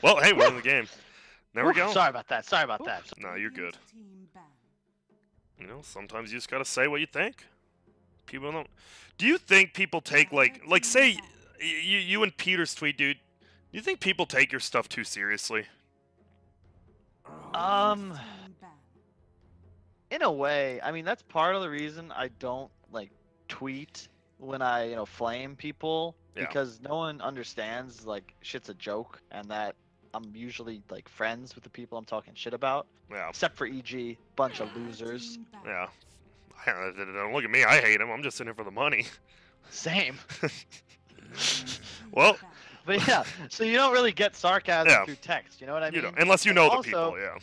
Well, hey, we're in the game. There we go. Sorry about that. Sorry about that. No, you're good. You know, sometimes you just gotta say what you think. People don't. Do you think people take like say you and Peter's tweet, dude? Do you think people take your stuff too seriously? In a way, I mean that's part of the reason I don't like tweet when I flame people, because no one understands like shit's a joke and that I'm usually like friends with the people I'm talking shit about. Yeah. Except for EG, bunch of losers. Yeah. Don't look at me. I hate him. I'm just in it for the money. Same. Well. But yeah, so you don't really get sarcasm through text. You know what I mean? You don't, unless you know the people. Yeah.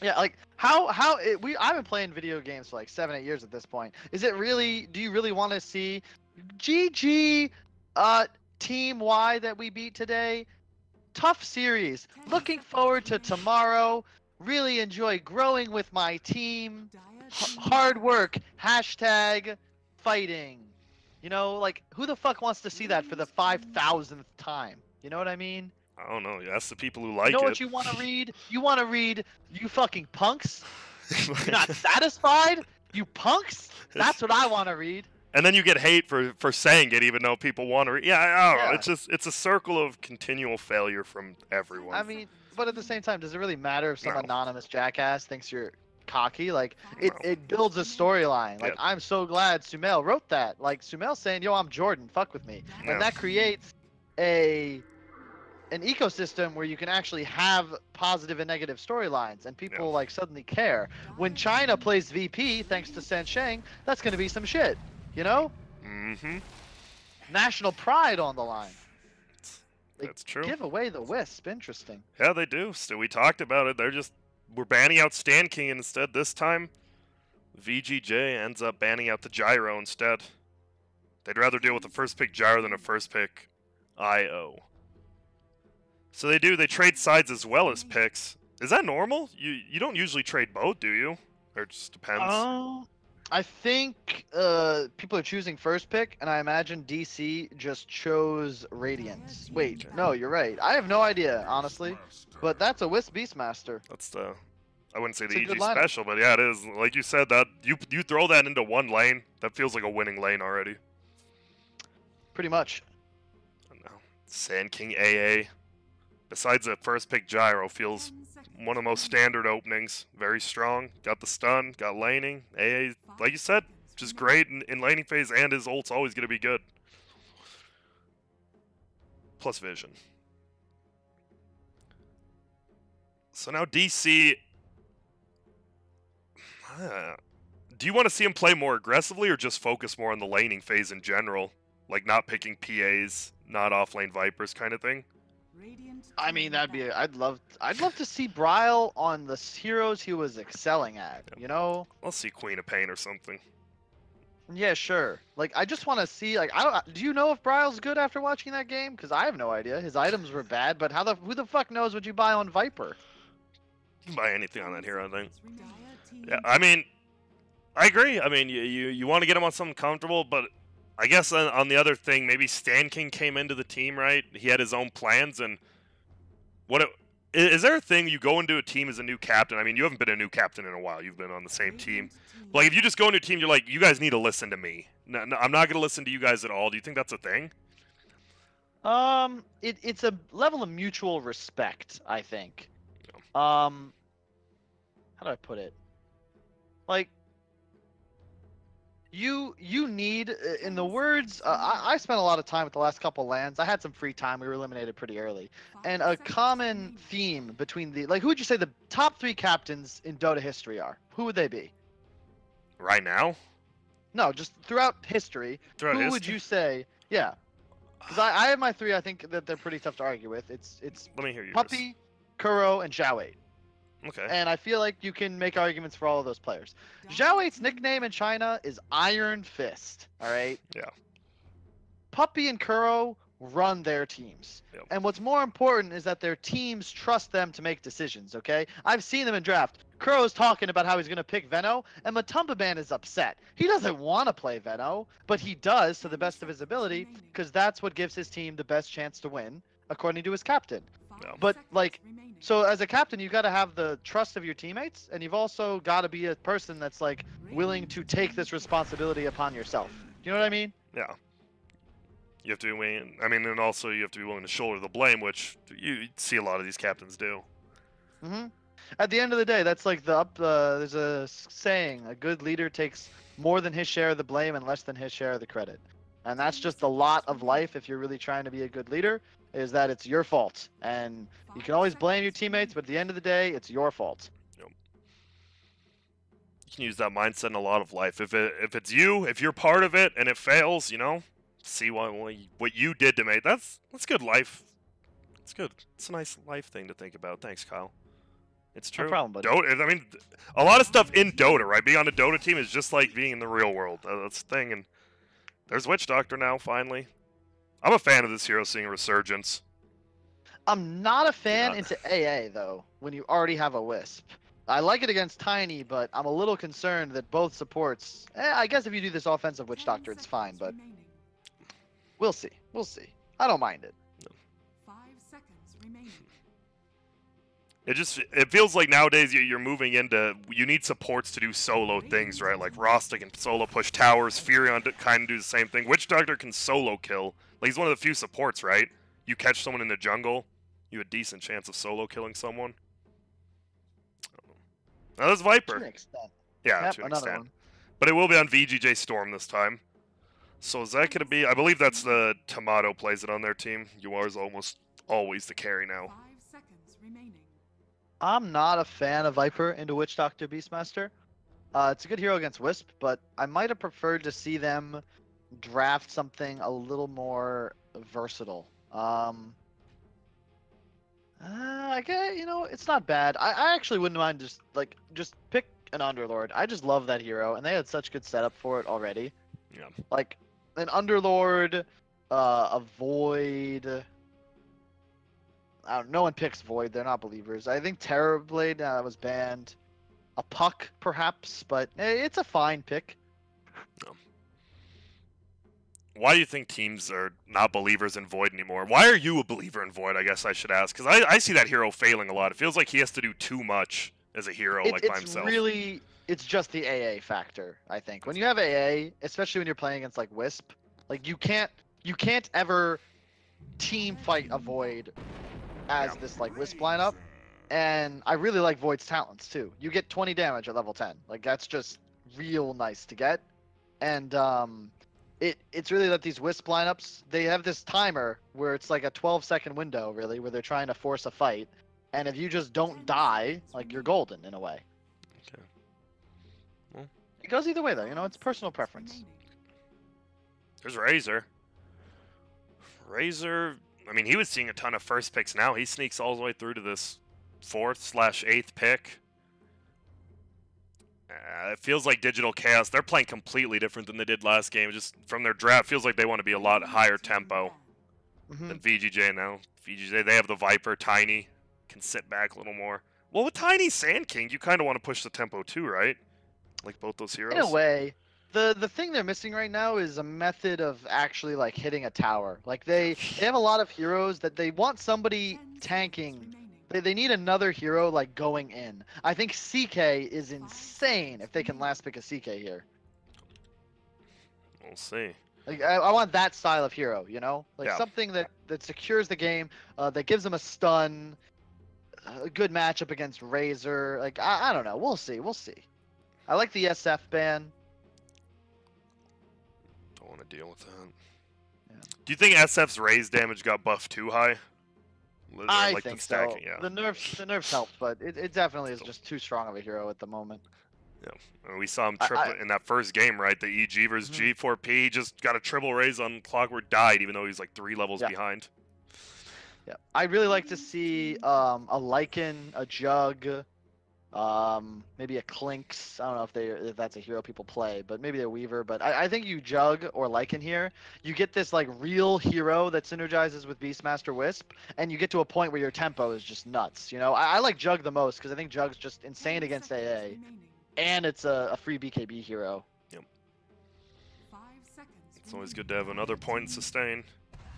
Yeah, like I've been playing video games for like 7-8 years at this point. Is it really? Do you really want to see GG Team Y that we beat today? Tough series. Looking forward to tomorrow. Really enjoy growing with my team. Hard work. Hashtag fighting. You know, like who the fuck wants to see that for the 5,000th time? You know what I mean? I don't know. That's the people who like it. You know what you want to read? You want to read, you fucking punks? You're not satisfied? You punks? That's what I want to read. And then you get hate for saying it, even though people want to read. Yeah, I don't know. It's a circle of continual failure from everyone. I mean, but at the same time, does it really matter if some anonymous jackass thinks you're cocky? Like, it builds a storyline. Like, I'm so glad Sumail wrote that. Like, Sumail's saying, yo, I'm Jordan, fuck with me. And that creates an ecosystem where you can actually have positive and negative storylines, and people like suddenly care. When China plays VP, thanks to Sansheng, that's going to be some shit, you know? Mm-hmm. National pride on the line. That's true. Give away the wisp. Interesting. Yeah, they do. So we talked about it. We're banning out Stan King instead this time. VGJ ends up banning out the Gyro instead. They'd rather deal with the first pick Gyro than a first pick IO. So they trade sides as well as picks. Is that normal? You don't usually trade both, do you? Or it just depends? I think people are choosing first pick, and I imagine DC just chose Radiance. Wait, no, you're right. I have no idea, honestly. But that's a Wisp Beastmaster. That's I wouldn't say the EG special, but yeah, it is. Like you said, that you throw that into one lane, that feels like a winning lane already. Pretty much. No. Sand King AA. Besides the first pick Gyro, feels one of the most standard openings. Very strong. Got the stun, got laning. AA, like you said, just great in laning phase, and his ult's always going to be good. Plus vision. So now DC... do you want to see him play more aggressively or just focus more on the laning phase in general? Like not picking PAs, not offlane Vipers kind of thing? I mean, that'd be... I'd love to see Bryle on the heroes he was excelling at, you know? I'll see Queen of Pain or something. Yeah, sure. Like, I just want to see, like, do you know if Bryle's good after watching that game? Because I have no idea. His items were bad, but who the fuck knows what you buy on Viper? You can buy anything on that hero, I think. Yeah, I mean, I agree. I mean, you want to get him on something comfortable, but I guess on the other thing, maybe Stan King came into the team, right? He had his own plans, and is there a thing you go into a team as a new captain? I mean, you haven't been a new captain in a while. You've been on the same team. Like, if you just go into a team, you're like, you guys need to listen to me. No, I'm not going to listen to you guys at all. Do you think that's a thing? It's a level of mutual respect, I think. How do I put it? Like, you need, in the words, I spent a lot of time with the last couple lands. I had some free time. We were eliminated pretty early. And a common theme between who would you say the top 3 captains in Dota history are? Who would they be? Right now? No, just throughout history. Who would you say? Yeah. Because I have my 3, I think that they're pretty tough to argue with. It's Let me hear yours. Puppey, Kuro, and Xiao8. Okay. And I feel like you can make arguments for all of those players. Xiao8's nickname in China is Iron Fist, alright? Yeah. Puppey and Kuro run their teams. Yep. And what's more important is that their teams trust them to make decisions, okay? I've seen them in draft. Kuro's talking about how he's going to pick Veno, and Matumbaban is upset. He doesn't want to play Veno, but he does to the best of his ability, because that's what gives his team the best chance to win, according to his captain. Yeah. But like, so as a captain, you got to have the trust of your teammates, and you've also got to be a person that's like willing to take this responsibility upon yourself. Do you know what I mean? Yeah. You have to be willing. I mean, and also you have to be willing to shoulder the blame, which you see a lot of these captains do. Mm-hmm. At the end of the day, that's like there's a saying: a good leader takes more than his share of the blame and less than his share of the credit. And that's just the lot of life if you're really trying to be a good leader, is that it's your fault. And you can always blame your teammates, but at the end of the day, it's your fault. Yep. You can use that mindset in a lot of life. If it's you, if you're part of it and it fails, you know, see what you did to make. That's good life. It's good. It's a nice life thing to think about. Thanks, Kyle. It's true. No problem, buddy. Dota, I mean, a lot of stuff in Dota, right? Being on a Dota team is just like being in the real world. That's the thing. And there's Witch Doctor now, finally. I'm a fan of this hero seeing a resurgence. I'm not a fan into AA, though, when you already have a Wisp. I like it against Tiny, but I'm a little concerned that both supports... I guess if you do this offensive Witch Doctor, it's fine, but... We'll see. We'll see. I don't mind it. No. 5 seconds remaining. It feels like nowadays you're moving into, you need supports to do solo things, right? Like Rostic can solo push towers, Furion kind of do the same thing. Witch Doctor can solo kill. Like, he's one of the few supports, right? You catch someone in the jungle, you have a decent chance of solo killing someone. Now there's Viper. To an extent. Yeah, Yep, to an another extent. one. But it will be on VGJ.Storm this time. So is that going to be... I believe that's the Tomato plays it on their team. UR is almost always the carry now. 5 seconds remaining. I'm not a fan of Viper into Witch Doctor Beastmaster. It's a good hero against Wisp, but I might have preferred to see them draft something a little more versatile. I guess, you know, it's not bad. I actually wouldn't mind just pick an Underlord. I just love that hero, and they had such good setup for it already. Yeah. Like an Underlord, a Void. No one picks Void. They're not believers. I think Terrorblade that was banned. A Puck, perhaps, but it's a fine pick. No. Why do you think teams are not believers in Void anymore? Why are you a believer in Void, I guess I should ask? Because I see that hero failing a lot. It feels like he has to do too much as a hero, by himself. It's just the AA factor, I think. When you have AA, especially when you're playing against like Wisp, like you can't ever team fight a Void as this like Wisp lineup. And I really like Void's talents too. You get 20 damage at level 10. Like that's just real nice to get. And it's really that these Wisp lineups, they have this timer where it's like a 12-second window really, where they're trying to force a fight. And if you just don't die, like you're golden in a way. Okay. Well, it goes either way though, you know, it's personal preference. There's Razor. Razor, I mean, he was seeing a ton of first picks now. He sneaks all the way through to this 4th/8th pick. It feels like Digital Chaos, they're playing completely different than they did last game. Just from their draft, feels like they want to be a lot higher tempo than VGJ now. VGJ, they have the Viper, Tiny, can sit back a little more. Well, with Tiny Sand King, you kind of want to push the tempo too, right? Like both those heroes. In a way. The thing they're missing right now is a method of actually like hitting a tower. Like they have a lot of heroes that they want somebody tanking. They need another hero like going in. I think CK is insane if they can last pick a CK here. We'll see. Like I want that style of hero, you know? Like Yeah. something that secures the game, that gives them a stun, a good matchup against Razor. Like I don't know. We'll see. We'll see. I like the SF ban. Don't want to deal with that. Yeah. Do you think SF's raise damage got buffed too high? I Like think the stacking, so. yeah. The nerfs helped, but it definitely is just too strong of a hero at the moment. Yeah, and we saw him triple in that first game, right? The EG versus G4P. He just got a triple raise on Clockwork, died, even though he's like 3 levels behind. Yeah, I'd really like to see a Lycan, a Jug, maybe a Clinks. I don't know if that's a hero people play, but maybe a Weaver. But I think you Jug or Lycan here, you get this like real hero that synergizes with Beastmaster Wisp, and you get to a point where your tempo is just nuts. You know, I like Jug the most because I think Jug's just insane against AA, and it's a free BKB hero. Yep. 5 seconds. It's always good to have another point and sustain.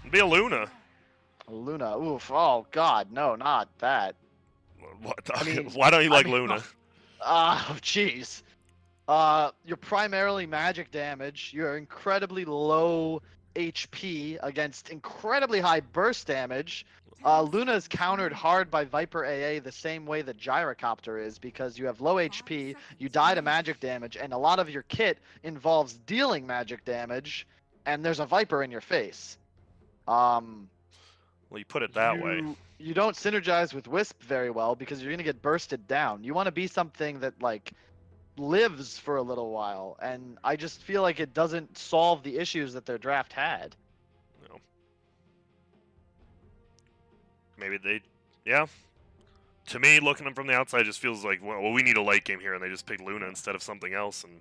It'd be a Luna. Luna. Oof. Oh God, no, not that. What? I mean, Why don't you I like mean, Luna? jeez. You're primarily magic damage. You're incredibly low HP against incredibly high burst damage. Luna is countered hard by Viper AA the same way that Gyrocopter is because you have low HP, you die to magic damage, and a lot of your kit involves dealing magic damage, and there's a Viper in your face. Um, Well, you put it that way. you don't synergize with Wisp very well because you're gonna get bursted down. You want to be something that like lives for a little while, and I just feel like it doesn't solve the issues that their draft had. No. Maybe they, yeah. To me, looking from the outside, it just feels like, well, we need a late game here, and they just picked Luna instead of something else, and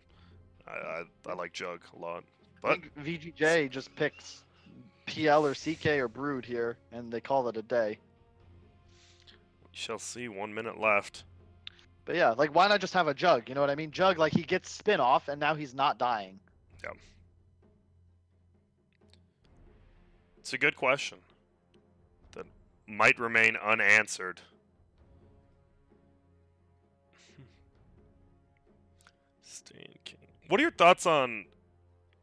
I like Jug a lot. I But think VGJ just picks PL or CK or Brood here, and they call it a day. we shall see. 1 minute left. But yeah, like why not just have a Jug? You know what I mean? Jug, like he gets spin off, and now he's not dying. Yeah. It's a good question that might remain unanswered. Stain King. What are your thoughts on?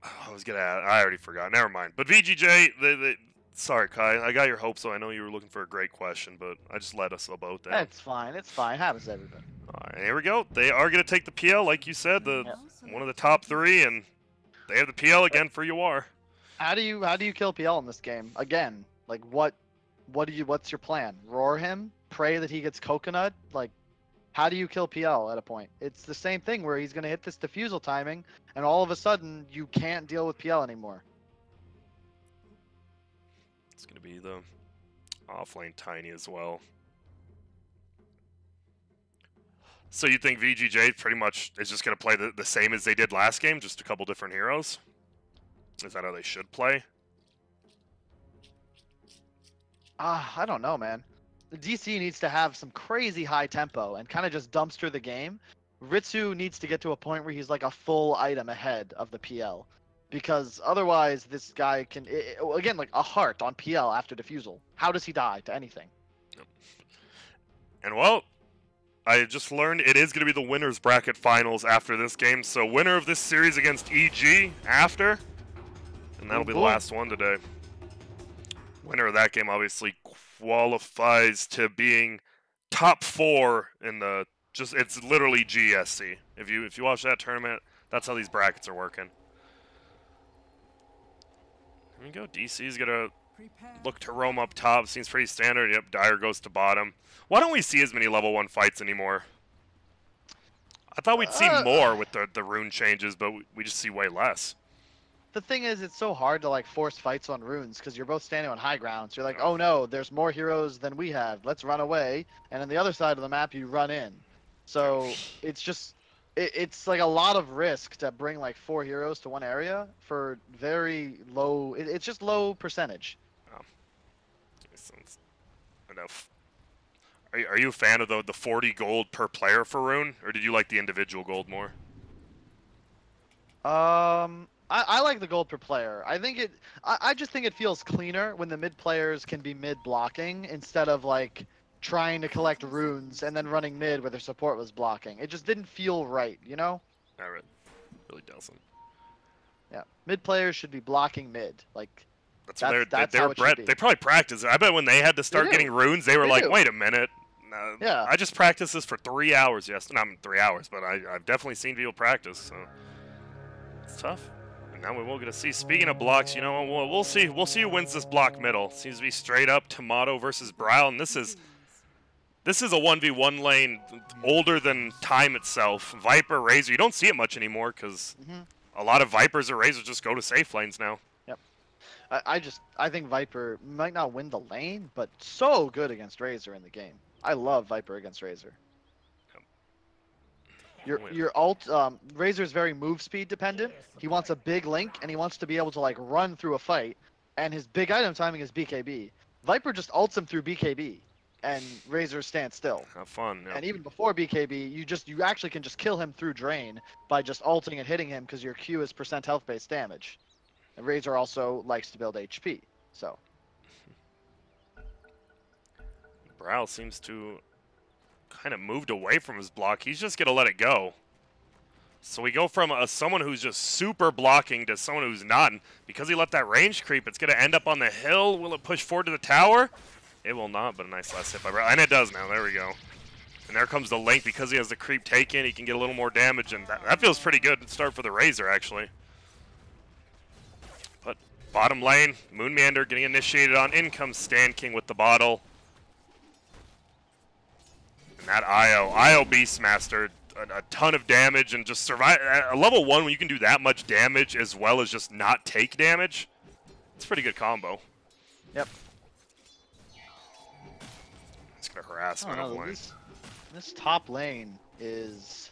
I was gonna. I already forgot. Never mind. But VGJ. Sorry, Kai. I got your hopes, so I know you were looking for a great question, but I just led us about that. It's fine. It's fine. Happens to everybody. All right, here we go. They are gonna take the PL, like you said, one of the top 3, and they have the PL again for UR. How do you kill PL in this game again? Like what's your plan? Roar him? Pray that he gets coconut? Like how do you kill PL at a point? It's the same thing where he's gonna hit this defusal timing, and all of a sudden you can't deal with PL anymore. It's gonna be the offlane Tiny as well. So you think VGJ pretty much is just gonna play the same as they did last game, just a couple different heroes? Is that how they should play? I don't know, man. The DC needs to have some crazy high tempo and kind of just dumpster the game. Ritsu needs to get to a point where he's like a full item ahead of the PL. Because otherwise, this guy can, again, like a heart on PL after defusal. How does he die to anything? Yep. And well, I just learned it is going to be the winners bracket finals after this game. So winner of this series against EG after, and that'll be the last one today. Winner of that game obviously qualifies to being top 4 in the it's literally GSC. If you watch that tournament, that's how these brackets are working. Here we go. DC's gonna look to roam up top. Seems pretty standard. Yep, Dire goes to bottom. Why don't we see as many level 1 fights anymore? I thought we'd see more with the rune changes, but we just see way less. The thing is, it's so hard to like force fights on runes because you're both standing on high ground. So you're like, oh no, there's more heroes than we have. Let's run away. And on the other side of the map, you run in. So it's just, it's like a lot of risk to bring like 4 heroes to one area for very low. It's just low percentage. Oh. Enough. Are you a fan of the 40 gold per player for rune, or did you like the individual gold more? I like the gold per player. I just think it feels cleaner when the mid players can be mid blocking instead of like trying to collect runes and then running mid where their support was blocking. It just didn't feel right, you know? It really doesn't. Yeah, mid players should be blocking mid. Like that's how it bred. should be. They probably practice. I bet when they had to start getting runes, they were like, do. "Wait a minute." Yeah. I just practiced this for 3 hours. Yes, not 3 hours, but I've definitely seen people practice. So it's tough. And now we will get to see. Speaking of blocks, you know, we'll see. We'll see who wins this block middle. Seems to be straight up Tomato versus Brow, and this is a 1v1 lane older than time itself. Viper, Razor. You don't see it much anymore because a lot of Vipers or Razors just go to safe lanes now. Yep. I think Viper might not win the lane, but so good against Razor in the game. I love Viper against Razor. Your ult, Razor is very move speed dependent. He wants a big link and he wants to be able to like run through a fight, and his big item timing is BKB. Viper just ults him through BKB, and Razor stands still. Have fun. Yeah. And even before BKB, you actually can just kill him through drain by just ulting and hitting him because your Q is % health based damage. And Razor also likes to build HP, so. Brow seems to kind of moved away from his block. He's just going to let it go. So we go from someone who's just super blocking to someone who's not. And because he let that range creep, it's going to end up on the hill. Will it push forward to the tower? It will not, but a nice last hit by Brow. And it does now. There we go. And there comes the link. Because he has the creep taken, he can get a little more damage. And that feels pretty good to start for the Razor, actually. But bottom lane, Moon Meander getting initiated on. In comes Stan King with the bottle. And that IO Beastmaster, a ton of damage and just survive. At a level 1, when you can do that much damage as well as just not take damage, it's a pretty good combo. Yep. It's going to harass middle lane. This top lane is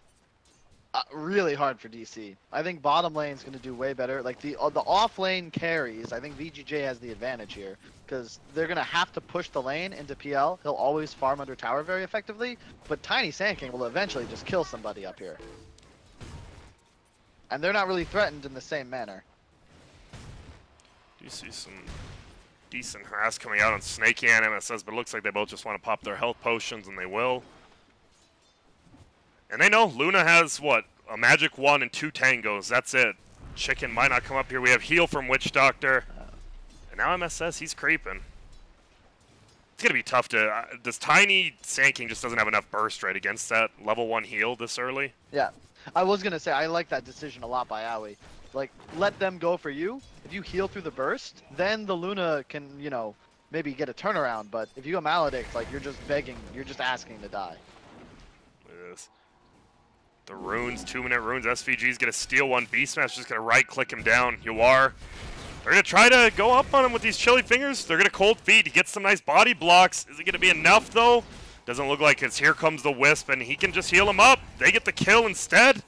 really hard for DC. I think bottom lane is going to do way better. Like the off lane carries, I think VGJ has the advantage here because they're going to have to push the lane into PL. He'll always farm under tower very effectively, but Tiny Sand King will eventually just kill somebody up here. And they're not really threatened in the same manner. Do you see some decent harass coming out on Snakey and MSS, but it looks like they both just want to pop their health potions, and they will. And they know Luna has, what, a magic 1 and 2 tangos. That's it. Chicken might not come up here. We have heal from Witch Doctor. And now MSS, he's creeping. It's going to be tough to... this Tiny Sand King just doesn't have enough burst rate against that level 1 heal this early. Yeah. I was going to say, I like that decision a lot by Aoi. Like, let them go for you. If you heal through the burst, then the Luna can, you know, maybe get a turnaround. But if you go Maledict, like, you're just begging, you're just asking to die. Look at this. The runes, 2-minute runes. SVG's going to steal one. Beastmaster's just going to right-click him down. Yawar. They're going to try to go up on him with these chilly fingers. They're going to cold feet. He gets some nice body blocks. Is it going to be enough, though? Doesn't look like it's. Here comes the Wisp, and he can just heal him up. They get the kill instead.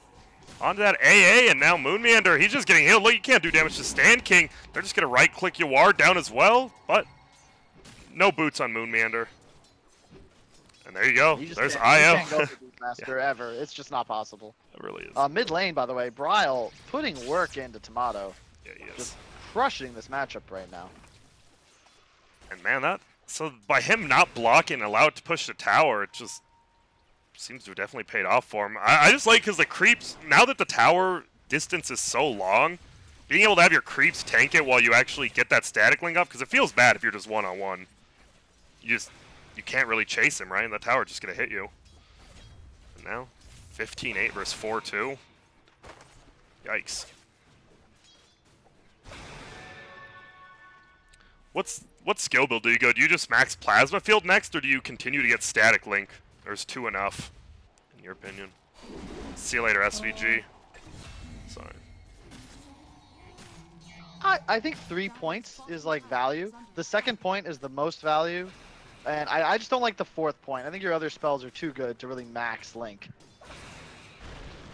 Onto that AA, and now Moon Meander. He's just getting healed. Look, you can't do damage to Stan King. They're just going to right-click Yawar down as well, but no boots on Moon Meander. And there you go. There's IO. You can't go for Beastmaster ever. It's just not possible. It really is. Mid lane, by the way, Bryle putting work into Tomato. Yeah, he is. Just crushing this matchup right now. And man, so by him not blocking, allowed to push the tower, it just seems to have definitely paid off for him. I just like because the creeps, now that the tower distance is so long, being able to have your creeps tank it while you actually get that static link up, because it feels bad if you're just one-on-one. You can't really chase him, right? And the tower just going to hit you. And now, 15-8 versus 4-2. Yikes. What skill build do you go? Do you just max Plasma Field next, or do you continue to get Static Link? Or is 2 enough, in your opinion? See you later, SVG. Sorry. I think 3 points is like value. The second point is the most value. And I just don't like the 4th point. I think your other spells are too good to really max Link.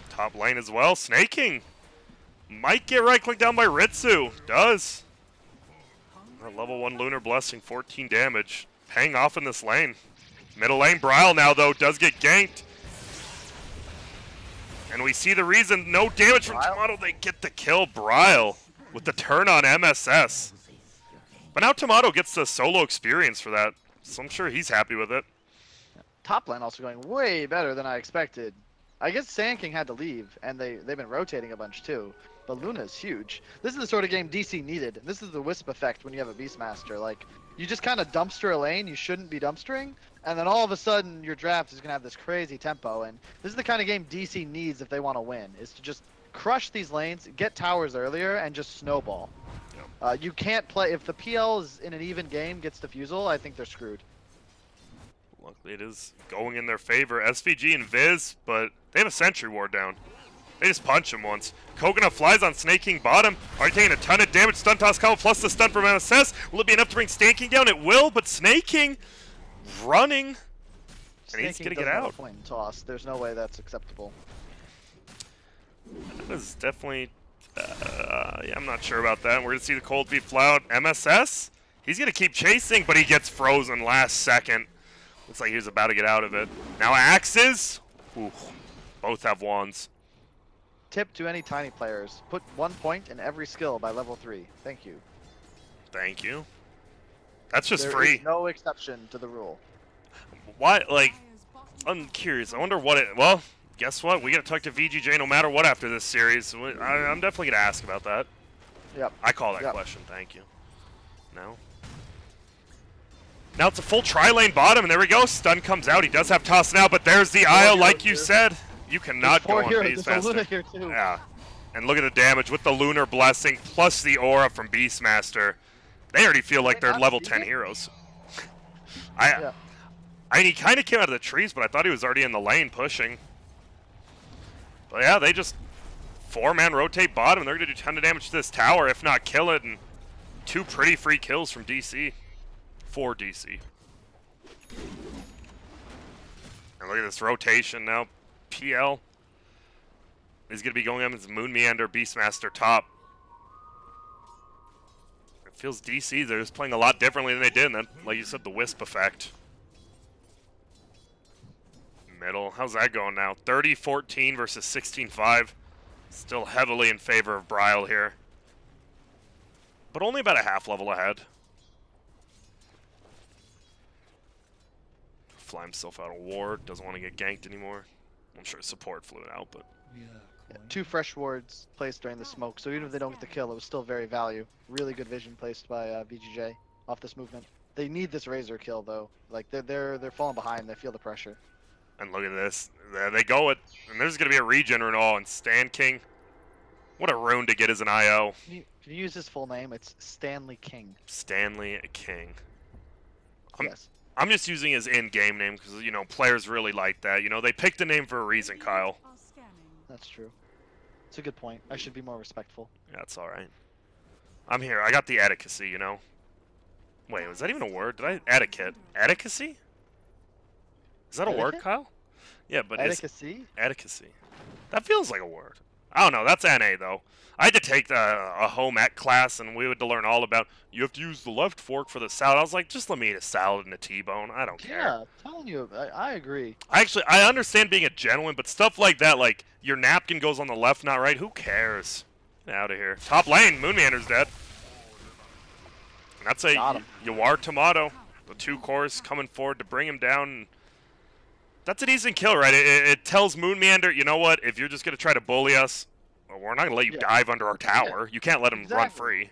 Top lane as well. Snaking might get right-clicked down by Ritsu. Does. Our level 1 Lunar Blessing, 14 damage. Paying off in this lane. Middle lane, Bryle now, though, does get ganked. And we see the reason. No damage from Tomato. They get the kill. Bryle with the turn on MSS. But now Tomato gets the solo experience for that. So I'm sure he's happy with it. Top lane also going way better than I expected. I guess Sand King had to leave, and they've been rotating a bunch too. But Luna's huge. This is the sort of game DC needed. This is the Wisp effect when you have a Beastmaster. Like, you just kind of dumpster a lane you shouldn't be dumpstering, and then all of a sudden your draft is going to have this crazy tempo. And this is the kind of game DC needs if they want to win, is to just crush these lanes, get towers earlier, and just snowball. You can't play, if the PL is in an even game, gets defusal, I think they're screwed. Luckily it is going in their favor. SVG and Viz, but they have a Sentry Ward down. They just punch him once. Coconut flies on Snake King bottom. Already taking a ton of damage. Stun toss combo plus the stun from MSS. Will it be enough to bring Snake King down? It will, but Snake King running. And he's going to get out. Point and toss. There's no way that's acceptable. That is definitely... yeah, I'm not sure about that. We're going to see the cold feet fly out. MSS, he's going to keep chasing, but he gets frozen last second. Looks like he was about to get out of it. Now Axes. Ooh, both have wands. Tip to any Tiny players. Put 1 point in every skill by level 3. Thank you. Thank you. That's just there free. Is no exception to the rule. Why, like, I'm curious. I wonder what it... Well, guess what? We got to talk to VGJ no matter what after this series. I'm definitely going to ask about that. Yep. I call that Yep. question. Thank you. No. Now it's a full tri-lane bottom, and there we go. Stun comes out. He does have toss now, but there's the IO, like you said. You cannot go on Beastmaster. Luna here too. Yeah. And look at the damage with the Lunar Blessing plus the aura from Beastmaster. They already feel like they're level 10 heroes. I mean, he kind of came out of the trees, but I thought he was already in the lane pushing. But yeah, they just 4-man rotate bottom, and they're going to do a ton of damage to this tower, if not kill it. And 2 pretty free kills from DC. For DC. And look at this rotation now. PL is going to be going up as Moon Meander, Beastmaster top. It feels DC, they're just playing a lot differently than they did. And then, like you said, the Wisp effect. Middle, how's that going now? 30-14 versus 16-5. Still heavily in favor of Bryle here. But only about a half level ahead. Fly himself out of ward, doesn't want to get ganked anymore. I'm sure support flew it out, but... Yeah, 2 fresh wards placed during the smoke, so even if they don't get the kill, it was still very value. Really good vision placed by VGJ off this movement. They need this Razor kill though. Like they're falling behind. They feel the pressure. And look at this. There they go. And there's gonna be a regen rune all. And Stan King, what a rune to get as an IO. Can you use his full name? It's Stanley King. Stanley King. Yes. I'm just using his in-game name because, you know, players really like that. You know, they picked the name for a reason, Kyle. That's true. It's a good point. I should be more respectful. Yeah, that's all right. I'm here. I got the etiquette, you know. Wait, was that even a word? Did I... Etiquette. Etiquette? Is that a word, Kyle? Yeah, but etiquette? Etiquette. That feels like a word. I don't know. That's NA, though. I had to take a home ec class, and we had to learn all about, you have to use the left fork for the salad. I was like, just let me eat a salad and a T-bone. I don't care. Yeah, I'm telling you, I agree. I understand being a gentleman, but stuff like that, like, your napkin goes on the left, not right, who cares? Get out of here. Top lane, Moonmander's dead. And that's a Yawar Tomato. The 2 cores coming forward to bring him down. That's a decent kill, right? It tells Moonmeander, you know what, if you're just going to try to bully us, we're not going to let you dive under our tower. You can't let him run free.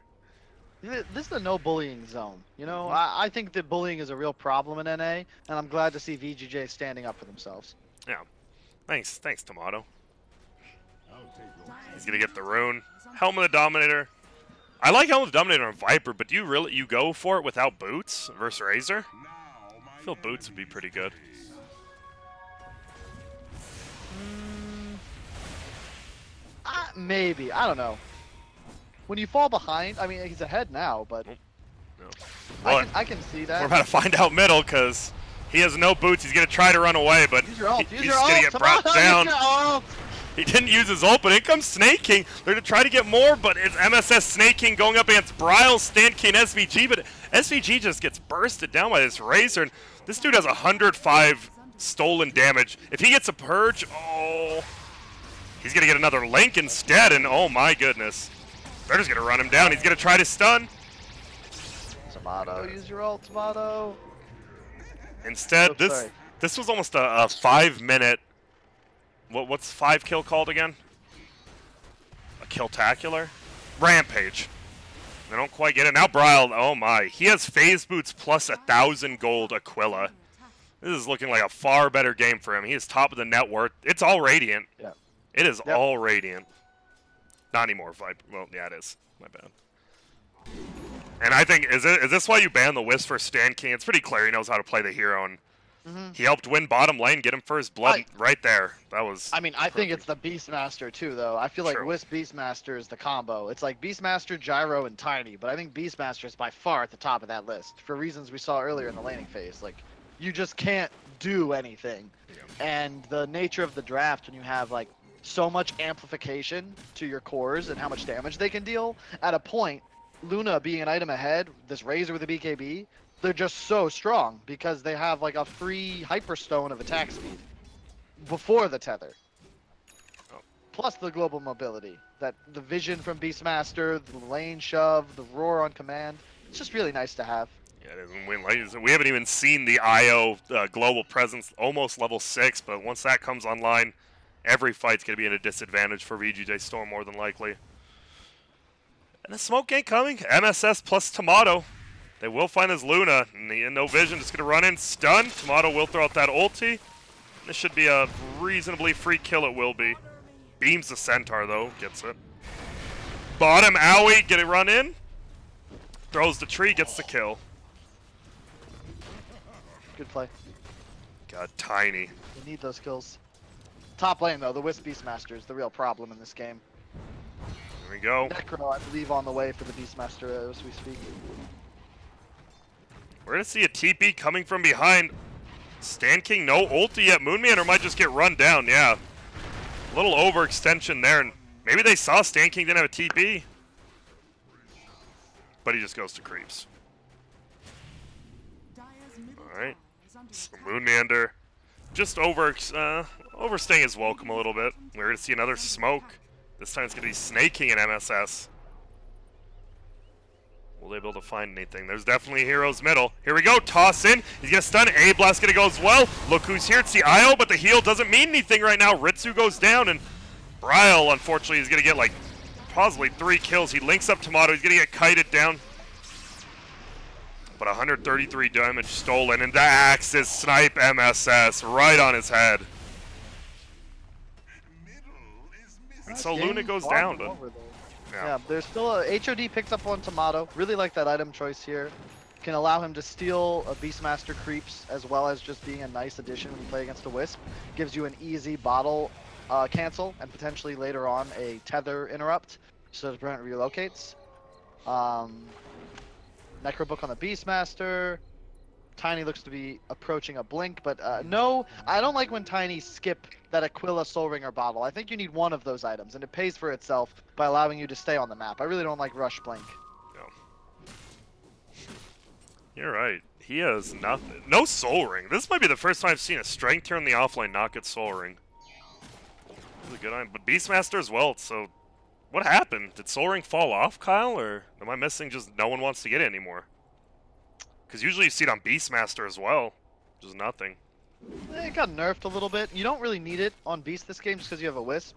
This is a no bullying zone. You know, I think that bullying is a real problem in NA, and I'm glad to see VGJ standing up for themselves. Yeah. Thanks, Tomato. He's going to get the rune. Helm of the Dominator. I like Helm of the Dominator on Viper, but do you go for it without boots versus Razor? I feel boots would be pretty good. Maybe. I don't know. When you fall behind, I mean, he's ahead now, but No. I can see that. We're about to find out middle because he has no boots. He's going to try to run away, but he's going to get brought down. He didn't use his ult, but in comes Snake King. They're going to try to get more, but it's MSS Snake King going up against Bryle, Stan King, SVG, but SVG just gets bursted down by this Razor, and this dude has 105 stolen damage. If he gets a Purge, oh... He's going to get another Link instead, and oh my goodness. They're just going to run him down. He's going to try to stun. Tomato, use your ult, Tomato. Instead, this was almost a 5-minute... What's 5 kill called again? A Killtacular? Rampage. They don't quite get it. Now Bryle, oh my. He has phase boots plus 1,000 gold Aquila. This is looking like a far better game for him. He is top of the net worth. It's all Radiant. Yeah. It is all Radiant. Not anymore, Viper. Well, yeah, it is. My bad. And I think, is this why you banned the Wisp for Stan King? It's pretty clear he knows how to play the hero, and he helped win bottom lane, get him first blood right there. That was I mean, I think it's the Beastmaster, too, though. I feel like Wisp Beastmaster is the combo. It's like Beastmaster, Gyro, and Tiny, but I think Beastmaster is by far at the top of that list, for reasons we saw earlier in the laning phase. Like, you just can't do anything. And the nature of the draft, when you have, like, so much amplification to your cores and how much damage they can deal, at a point, Luna being an item ahead, this Razor with a BKB, they're just so strong because they have like a free Hyperstone of attack speed before the tether. Plus the global mobility, that the vision from Beastmaster, the lane shove, the roar on command. It's just really nice to have. Yeah, it doesn't win. Like you said, we haven't even seen the IO global presence, almost level 6, but once that comes online, every fight's going to be at a disadvantage for VGJ.Storm more than likely. And the smoke ain't coming. MSS plus Tomato. They will find his Luna. No vision, just going to run in, stun. Tomato will throw out that ulti. This should be a reasonably free kill, it will be. Beams the Centaur, though. Gets it. Bottom, owie, get it run in. Throws the tree, gets the kill. Good play. God, Tiny. We need those kills. Top lane, though, the Wisp Beastmaster is the real problem in this game. Here we go. Necro, I believe, on the way for the Beastmaster as we speak. We're going to see a TP coming from behind. Stan King, no ulti yet. Moonman might just get run down, yeah. A little overextension there, and maybe they saw Stan King didn't have a TP. But he just goes to creeps. Alright. So Moonmander just overstaying his welcome a little bit. We're going to see another smoke. This time it's going to be Snake King and MSS. Will they be able to find anything? There's definitely heroes middle. Here we go. Toss in. He's going to stun. A-Blast going to go as well. Look who's here. It's the IO, but the heal doesn't mean anything right now. Ritsu goes down, and Bryle, unfortunately, is going to get, like, possibly 3 kills. He links up Tomato. He's going to get kited down. But 133 damage stolen, and the axes snipe MSS right on his head. And so Luna goes down, but... Yeah, there's still a HOD picks up on Tomato. Really like that item choice here. Can allow him to steal a Beastmaster creeps as well as just being a nice addition when you play against a Wisp. Gives you an easy bottle cancel and potentially later on a tether interrupt so the opponent relocates. Necrobook on the Beastmaster. Tiny looks to be approaching a blink, but no, I don't like when Tiny skip that Aquila Soul Ringer bottle. I think you need one of those items, and it pays for itself by allowing you to stay on the map. I really don't like Rush Blink. No. You're right. He has nothing. No Soul Ring. This might be the first time I've seen a Strength turn the offlane not get Soul Ring. This is a good item, but Beastmaster as well, so what happened? Did Soul Ring fall off, Kyle, or am I missing just no one wants to get it anymore? Because usually you see it on Beastmaster as well. Just nothing. It got nerfed a little bit. You don't really need it on Beast this game just because you have a Wisp.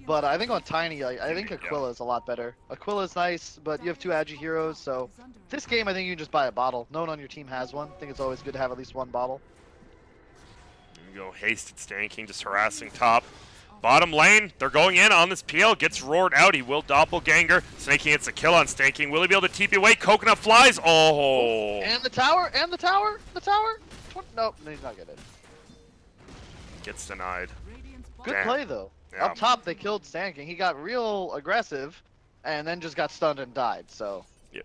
But I think on Tiny, I think Aquila is a lot better. Aquila's nice, but you have 2 Agi heroes, so this game I think you can just buy a bottle. No one on your team has one. I think it's always good to have at least one bottle. There we go. Hasted Stan King just harassing top. Bottom lane, they're going in on this PL, gets roared out. He will doppelganger. Snake King gets a kill on Stan King. Will he be able to TP away? Coconut flies. Oh! And the tower, and the tower, the tower. Nope, he's not getting it. Gets denied. Good Damn. play though. Yeah. Up top, they killed Stan King. He got real aggressive, and then just got stunned and died. So, yeah.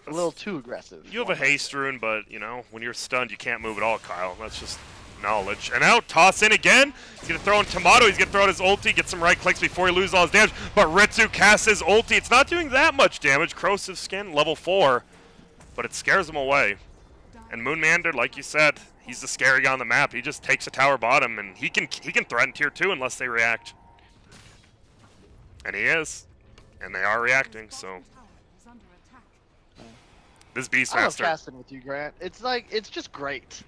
A little too aggressive. You have a haste rune, but you know when you're stunned, you can't move at all, Kyle. That's just knowledge. And now toss in again. He's gonna throw in Tomato. He's gonna throw out his ulti, get some right clicks before he loses all his damage. But Ritsu casts his ulti. It's not doing that much damage. Corrosive skin, level 4, but it scares him away. And Moonmander, like you said, he's the scary guy on the map. He just takes a tower bottom, and he can threaten tier 2 unless they react. And he is, and they are reacting. So this Beastmaster. I love casting with you, Grant. It's like it's just great.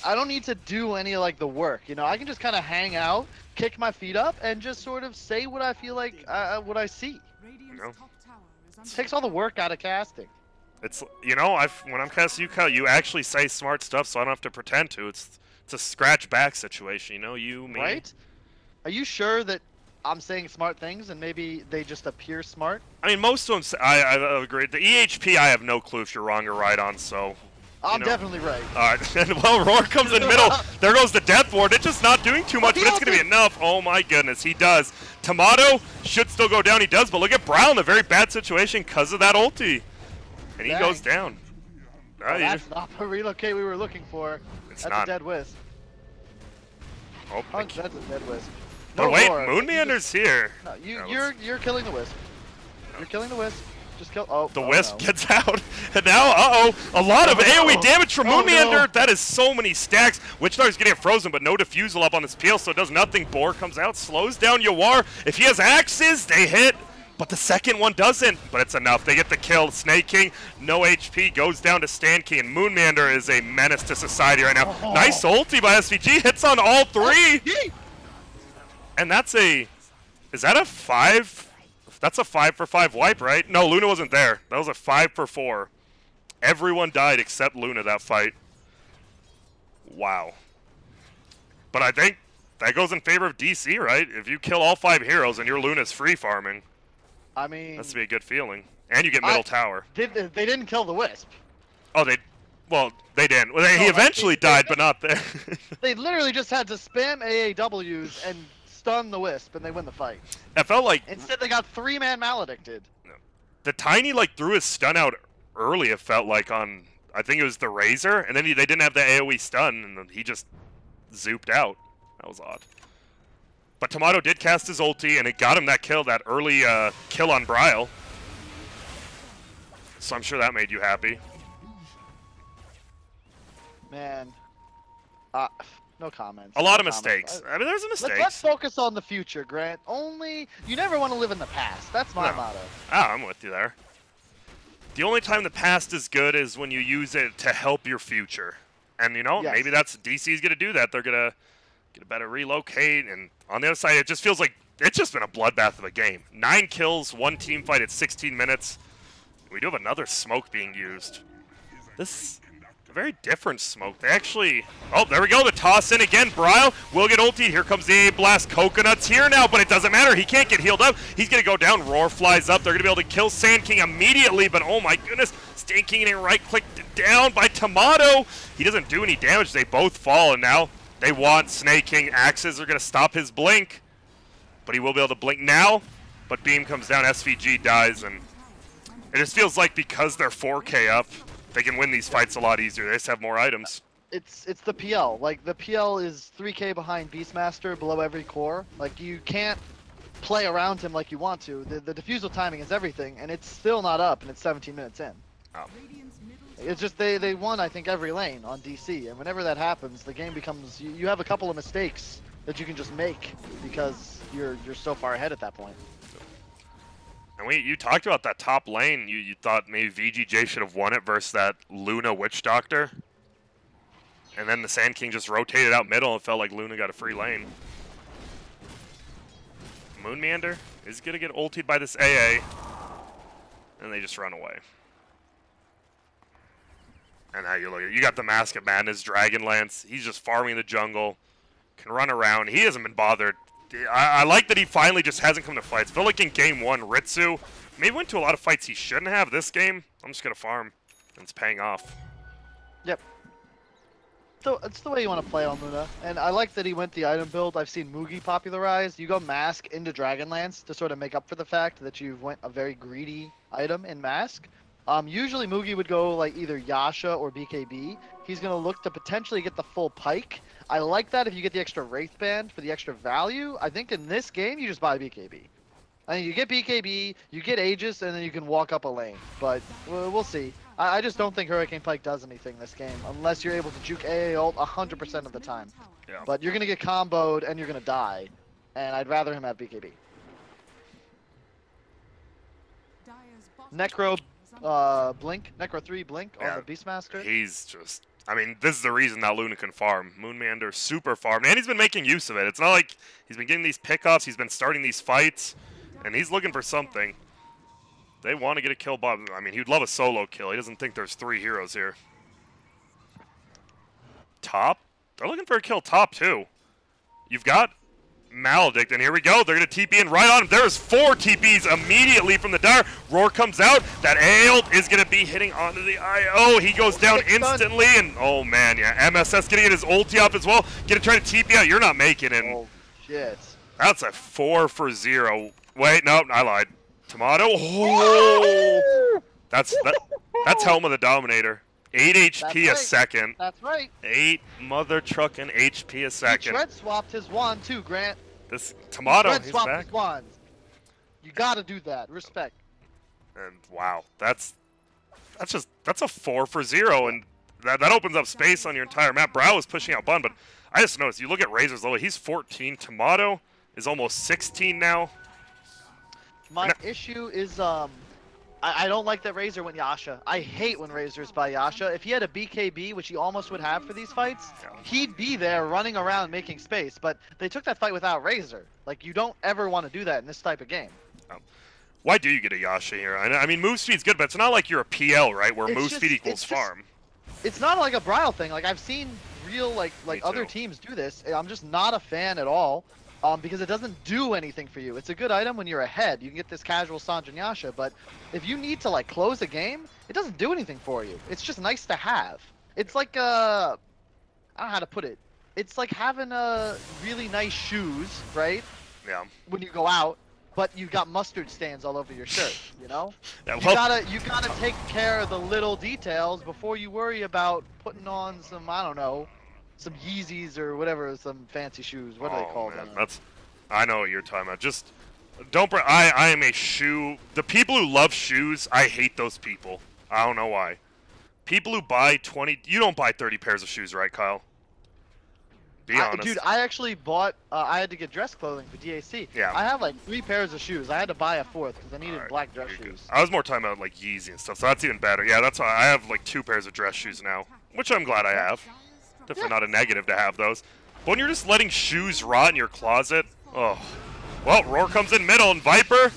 I don't need to do any of like the work, you know. I can just kind of hang out, kick my feet up, and just sort of say what I feel like, what I see. You know? It takes all the work out of casting. It's, you know, when I'm casting you, Kyle, you actually say smart stuff, so I don't have to pretend to. It's a scratch back situation, you know. You, me. Right? Are you sure that I'm saying smart things and maybe they just appear smart? I mean, most of them. I agree. The EHP, I have no clue if you're wrong or right on. So. I'm definitely right. Alright, and well, Roar comes in the middle. There goes the Death Ward. It's just not doing too much, but it's going to be enough. Oh my goodness, he does. Tomato should still go down. He does, but look at Brown, a very bad situation because of that ulti. And he goes down. Well, that's not the relocate we were looking for. It's that's not. A dead Wisp. Oh, that's a dead Wisp. No, but wait, Moonmander's here. No, you're killing the Wisp. You're killing the Wisp. Just kill. Oh, the Wisp gets out, and now, a lot of AoE damage from Moonmander. No. That is so many stacks. Witchdar's getting it frozen, but no diffusal up on this peel, so it does nothing. Boar comes out, slows down Yawar. If he has axes, they hit, but the second one doesn't. But it's enough. They get the kill. Snake King, no HP, goes down to Stan King, and Moonmander is a menace to society right now. Oh. Nice ulti by SVG, hits on all three. And that's a, is that a 5? That's a 5 for 5 wipe, right? No, Luna wasn't there. That was a 5 for 4. Everyone died except Luna that fight. Wow. But I think that goes in favor of DC, right? If you kill all 5 heroes and your Luna's free farming, I mean, that's to be a good feeling. And you get middle tower. They didn't kill the Wisp. Oh, they didn't. Well, he eventually died, but not there. They literally just had to spam AAWs and stun the Wisp, and they win the fight. I felt like Instead, they got 3-man maledicted. the Tiny like threw his stun out early. It felt like on, I think it was the Razor, and then they didn't have the AOE stun, and then he just zooped out. That was odd. But Tomato did cast his ulti, and it got him that kill, that early kill on Bryle. So I'm sure that made you happy. Man, no comments. A lot of No comments. mistakes. I mean, there's mistakes. Let's focus on the future, Grant. You never want to live in the past. That's my No. motto. Ah, I'm with you there. The only time the past is good is when you use it to help your future. And, you know, Yes. maybe that's DC's going to do that. They're going to get a better relocate. And on the other side, it just feels like it's just been a bloodbath of a game. 9 kills, 1 team fight at 16 minutes. We do have another smoke being used. This a very different smoke. They actually... Oh, there we go. The toss in again. Bryle will get ulti. Here comes the A Blast. Coconut's here now, but it doesn't matter. He can't get healed up. He's going to go down. Roar flies up. They're going to be able to kill Sand King immediately, but oh my goodness. Sand King getting right-clicked down by Tomato. He doesn't do any damage. They both fall, and now they want Snake King. Axes are going to stop his blink, but he will be able to blink now. But Beam comes down. SVG dies, and it just feels like because they're 4K up, they can win these fights a lot easier. They just have more items. It's the PL. Like, the PL is 3K behind Beastmaster below every core. Like, you can't play around him like you want to. The defusal timing is everything, and it's still not up, and it's 17 minutes in. Oh. It's just they won, I think, every lane on DC, and whenever that happens, the game becomes... You have a couple of mistakes that you can just make because you're so far ahead at that point. And you talked about that top lane. You thought maybe VGJ should have won it versus that Luna Witch Doctor. And then the Sand King just rotated out middle and felt like Luna got a free lane. Moonmander is going to get ultied by this AA. And they just run away. And now you look at it. You got the Mask of Madness, Dragonlance. He's just farming the jungle. Can run around. He hasn't been bothered. I like that he finally just hasn't come to fights. I feel like in game 1, Ritsu maybe went to a lot of fights he shouldn't have. This game, I'm just going to farm. And it's paying off. Yep. So it's the way you want to play on Luna. And I like that he went the item build I've seen Mugi popularize. You go Mask into Dragonlance to sort of make up for the fact that you went a very greedy item in Mask. Usually Mugi would go like either Yasha or BKB. He's going to look to potentially get the full Pike. I like that if you get the extra Wraith Band for the extra value. I think in this game, you just buy BKB. I mean, you get BKB, you get Aegis, and then you can walk up a lane. But we'll see. I just don't think Hurricane Pike does anything this game, unless you're able to juke AA ult 100% of the time. Yeah. But you're going to get comboed, and you're going to die. And I'd rather him have BKB. Necro Blink, Necro 3 Blink on the Beastmaster. He's just... I mean, this is the reason that Luna can farm. Moonmander super farmed, and he's been making use of it. It's not like he's been getting these pickoffs, he's been starting these fights, and he's looking for something. They want to get a kill, Bob. I mean, he'd love a solo kill. He doesn't think there's 3 heroes here. Top? They're looking for a kill top, too. You've got Maledict, and here we go. They're going to TP in right on him. There's 4 TPs immediately from the Dire. Roar comes out. That ult is going to be hitting onto the IO. He goes down instantly, and oh man, yeah. MSS getting his ulti up as well. Gonna try to TP out. You're not making it. Oh, shit. That's a 4 for 0. Wait, no, I lied. Tomato. Oh! That's Helm of the Dominator. 8 HP a second. That's right. 8 mother trucking HP a second. He shred swapped his wand too, Grant. This Tomato, Shred he's swapped back. his wand. You gotta do that. Respect. And wow, that's a 4 for 0, and that opens up space on your entire map. Brow is pushing out Bun, but I just noticed, you look at Razor's low, he's 14. Tomato is almost 16 now. My issue is I don't like that Razor went Yasha. I hate when Razor's by Yasha. If he had a BKB, which he almost would have for these fights, he'd be there running around making space. But they took that fight without Razor. Like, you don't ever want to do that in this type of game. Why do you get a Yasha here? I mean, move speed's good, but it's not like you're a PL, right? Where It's move just- speed equals it's just- farm. It's not like a Brile thing. Like, I've seen real, like Me other too. teams do this. I'm just not a fan at all. Because it doesn't do anything for you. It's a good item when you're ahead. You can get this casual Sanjin Yasha, but if you need to like close a game, it doesn't do anything for you. It's just nice to have. It's like I don't know how to put it. It's like having really nice shoes, right? Yeah. When you go out, but you've got mustard stains all over your shirt, you know? Yeah, You gotta take care of the little details before you worry about putting on some, I don't know, some Yeezys or whatever, some fancy shoes. What are they called? Man, I know what you're talking about. Just don't. I am a shoe. The people who love shoes, I hate those people. I don't know why. People who buy 20, you don't buy 30 pairs of shoes, right, Kyle? Be honest. Dude, I actually bought. I had to get dress clothing for DAC. Yeah. I have like 3 pairs of shoes. I had to buy a 4th because I needed Alright, black dress you're good. shoes. I was more talking about like Yeezy and stuff, so that's even better. Yeah, that's why I have like 2 pairs of dress shoes now, which I'm glad I have. Definitely not a negative to have those. But when you're just letting shoes rot in your closet, oh. Well, Roar comes in middle, and Viper,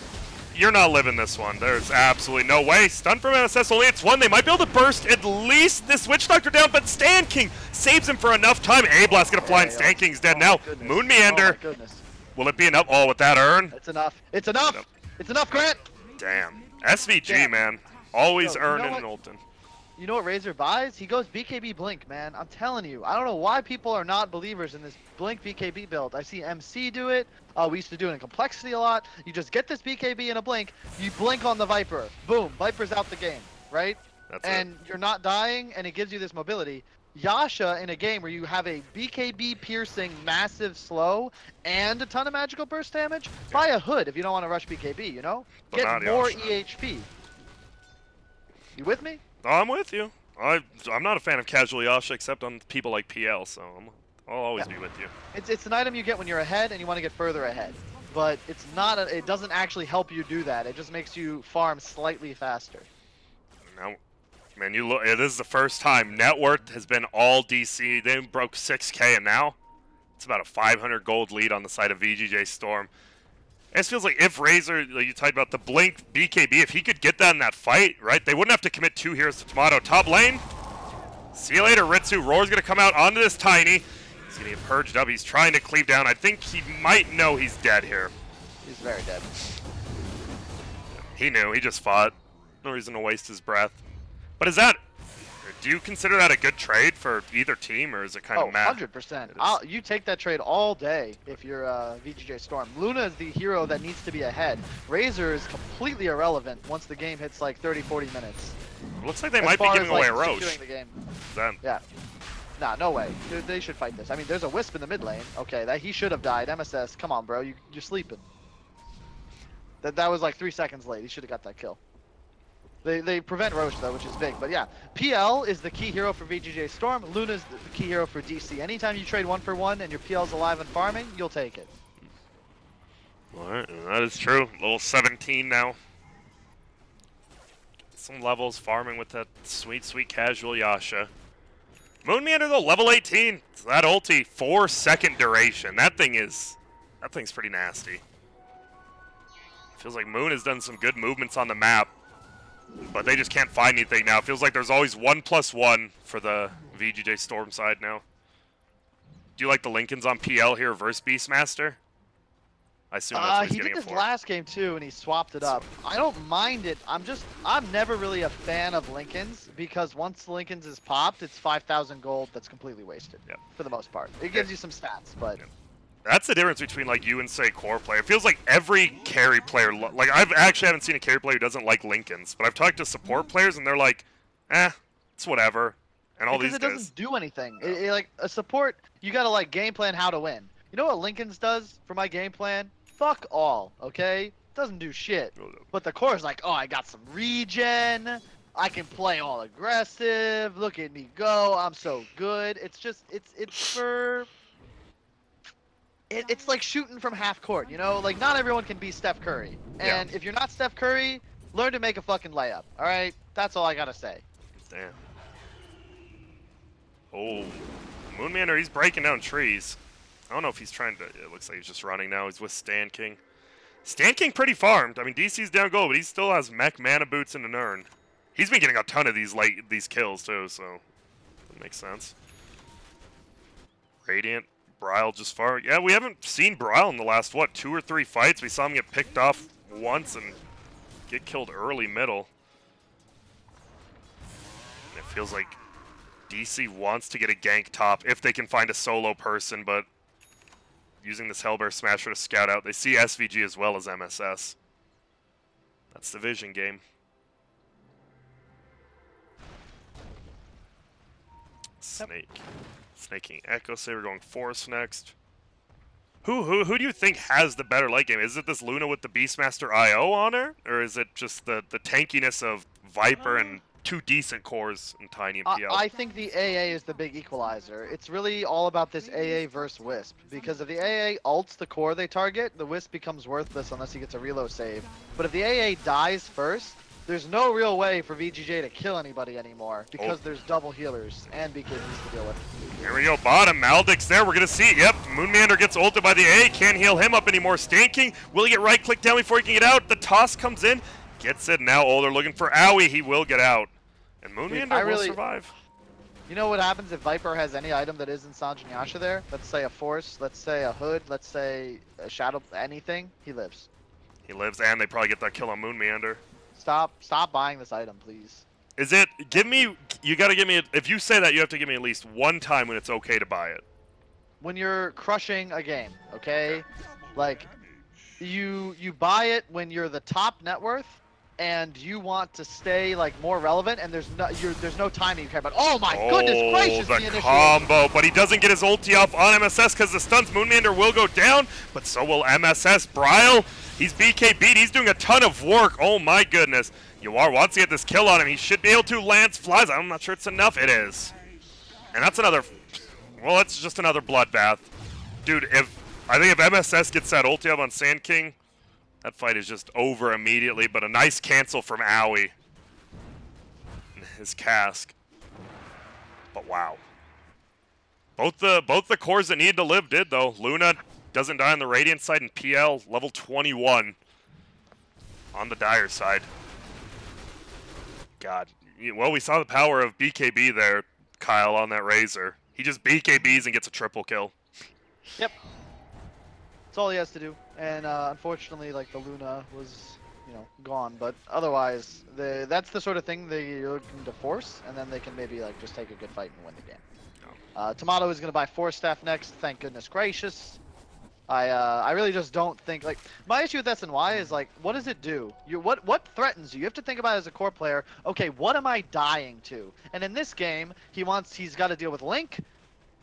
you're not living this one. There's absolutely no way. Stun from MSS, only it's 1. They might be able to burst at least this Witch Doctor down, but Stan King saves him for enough time. A-Blast gonna fly, and Stan King's dead now. Goodness. Moon Meander. Oh my goodness. Will it be enough? Oh, with that urn? It's enough. It's enough. It's enough, Grant. Damn. SVG, Damn. man. Always Yo, you know earning what? and ulting. You know what Razor buys? He goes BKB Blink, man. I'm telling you. I don't know why people are not believers in this Blink BKB build. I see MC do it. We used to do it in Complexity a lot. You just get this BKB in a Blink. You blink on the Viper. Boom. Viper's out the game, right? That's And you're not dying, and it gives you this mobility. Yasha in a game where you have a BKB piercing massive slow and a ton of magical burst damage, buy a hood if you don't want to rush BKB, you know? But Get not more Yasha. EHP. You with me? Oh, I'm with you. I'm not a fan of casual Yasha except on people like PL, so I'll always be with you. It's an item you get when you're ahead and you want to get further ahead. But it's not it doesn't actually help you do that. It just makes you farm slightly faster. Now, man, you look. This is the first time net worth has been all DC. They broke 6K, and now it's about a 500 gold lead on the side of VGJ.Storm. It just feels like if Razor, like you talked about the Blink BKB, if he could get that in that fight, right, they wouldn't have to commit 2 heroes to Tomato. Top lane, see you later, Ritsu. Roar's going to come out onto this Tiny. He's going to get purged up. He's trying to cleave down. I think he might know he's dead here. He's very dead. He knew. He just fought. No reason to waste his breath. But is that... Do you consider that a good trade for either team, or is it kind Oh, of meh? 100%. You take that trade all day if you're VGJ.Storm. Luna is the hero that needs to be ahead. Razor is completely irrelevant once the game hits like 30, 40 minutes. Looks like they As might be far giving as, like, away a Roche. securing the game. Then. Yeah. Nah, no way. They should fight this. I mean, there's a Wisp in the mid lane. Okay, that he should have died. MSS, come on, bro. You're sleeping. That was like 3 seconds late. He should have got that kill. They prevent Roche though, which is big. But yeah, PL is the key hero for VGJ.Storm. Luna's the key hero for DC. Anytime you trade 1 for 1 and your PL's alive and farming, you'll take it. Alright, that is true. Level 17 now. Some levels farming with that sweet, sweet casual Yasha. Moon Meander though, level 18. So that ulti, 4-second duration. That thing's pretty nasty. Feels like Moon has done some good movements on the map, but they just can't find anything now. It feels like there's always 1+1 for the VGJ.Storm side now. Do you like the Lincolns on PL here versus Beastmaster? I assume that's what he's He getting did it this for. last game too, and he swapped it up. I don't mind it. I'm never really a fan of Lincolns because once Lincolns is popped, it's 5,000 gold that's completely wasted. Yep. For the most part, it gives you some stats, but. Yep. That's the difference between like you and say core player. It feels like every carry player, like I've actually haven't seen a carry player who doesn't like Lincolns, but I've talked to support players and they're like, it's whatever. And all Because these it guys. doesn't do anything. Like a support, you gotta like game plan how to win. You know what Lincoln's does for my game plan? Fuck all, okay? Doesn't do shit. But the core is like, oh, I got some regen. I can play all aggressive. Look at me go. I'm so good. It's just, it's for. it's like shooting from half court, you know? Like, not everyone can be Steph Curry. And if you're not Steph Curry, learn to make a fucking layup, all right? That's all I gotta say. Damn. Oh, Moonmander, he's breaking down trees. I don't know if he's trying to... It looks like he's just running now. He's with Stan King. Stan King pretty farmed. I mean, DC's down gold, but he still has mech, mana boots, and an urn. He's been getting a ton of these kills, too, so... That makes sense. Radiant, Bryle just far... Yeah, we haven't seen Bryle in the last, what, 2 or 3 fights? We saw him get picked off once and get killed early middle. And it feels like DC wants to get a gank top if they can find a solo person, but using this Hellbear Smasher to scout out. They see SVG as well as MSS. That's the vision game. Snake. Snaking Echo Saber going Forest next. Who do you think has the better late game? Is it this Luna with the Beastmaster IO on her? Or is it just the tankiness of Viper and 2 decent cores in Tiny and PL? I think the AA is the big equalizer. It's really all about this AA versus Wisp. Because if the AA ults the core they target, the Wisp becomes worthless unless he gets a reload save. But if the AA dies first, there's no real way for VGJ to kill anybody anymore. Because there's double healers and BKBs to deal with. Here we go, bottom. Maldix there, we're going to see it. Yep, Moonmander gets ulted by the AA. Can't heal him up anymore. Stan King, will he get right-click down before he can get out? The toss comes in. Gets it. Now Older looking for Owie. He will get out. And Moonmander will survive. You know what happens if Viper has any item that isn't Sanjin Yasha there? Let's say a Force, let's say a Hood, let's say a Shadow, anything. He lives. He lives, and they probably get that kill on Moonmander. Stop buying this item, please. Is it, you gotta give me, if you say that, you have to give me at least one time when it's okay to buy it. When you're crushing a game, okay? Like, you buy it when you're the top net worth, and you want to stay like more relevant, and there's no timing you care about. Oh my goodness gracious! The combo, but he doesn't get his ulti off on MSS because the stuns. Moonmander will go down, but so will MSS. Bryle, he's BKB'd. He's doing a ton of work. Oh my goodness! Yawar wants to get this kill on him. He should be able to. Lance flies. I'm not sure it's enough. It is, and that's another. Well, it's just another bloodbath, dude. I think if MSS gets that ulti up on Sand King, that fight is just over immediately, but a nice cancel from Owie. His cask. But wow. Both the cores that needed to live did, though. Luna doesn't die on the Radiant side, and PL level 21 on the Dire side. God. Well, we saw the power of BKB there, Kyle, on that Razor. He just BKBs and gets a triple kill. Yep. That's all he has to do. And unfortunately, like, the Luna was, gone. But otherwise, that's the sort of thing you're looking to force, and then they can maybe, like, just take a good fight and win the game. Tomato is going to buy Force Staff next. Thank goodness gracious. I really just don't think, like, my issue with SNY is, like, what does it do? What threatens you? You have to think about it as a core player. Okay, what am I dying to? And in this game, he's got to deal with Link,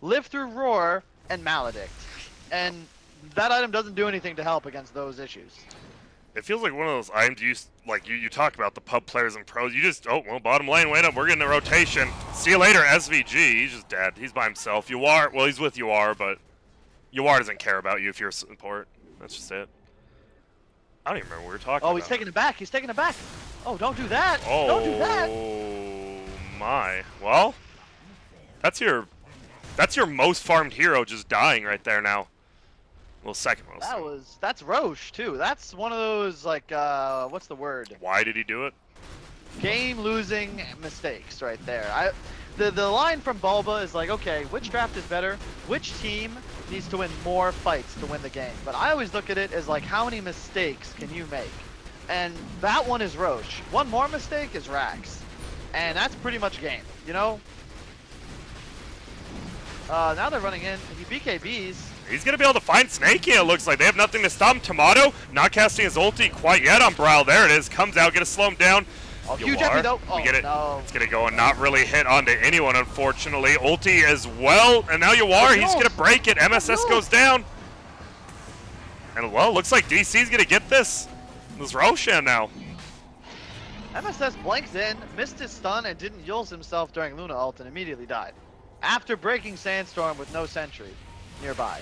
Live Through Roar, and Maledict. And that item doesn't do anything to help against those issues. It feels like one of those items you talk about the pub players and pros. You just, oh, well, bottom lane, wait up, we're getting a rotation. See you later, SVG. He's just dead. He's by himself. Yawar, well, he's with Yawar, but Yawar doesn't care about you if you're a support. That's just it. I don't even remember what we were talking about. Oh, he's taking it back. He's taking it back. Oh, don't do that. Oh, don't do that. Oh, my. Well, that's your most farmed hero just dying right there now. Well, second most. That's Roche too. That's one of those, like, what's the word? Why did he do it? Game losing mistakes right there. The line from Bulba is like, okay, which draft is better? Which team needs to win more fights to win the game? But I always look at it as like, how many mistakes can you make? And that one is Roche. One more mistake is Rax. And that's pretty much game, Now they're running in. He BKBs. He's going to be able to find Snakey, it looks like. They have nothing to stop him. Tomato not casting his ulti quite yet on Bryle. There it is. Comes out, going to slow him down. Oh, huge epi though. We get it. No. It's going to go and not really hit onto anyone, unfortunately. Ulti as well. And now Yawar, he's going to break it. MSS goes down. And, well, looks like DC's going to get this. This Roshan now. MSS blanks in, missed his stun, and didn't Yules himself during Luna ult and immediately died. After breaking Sandstorm with no sentry nearby.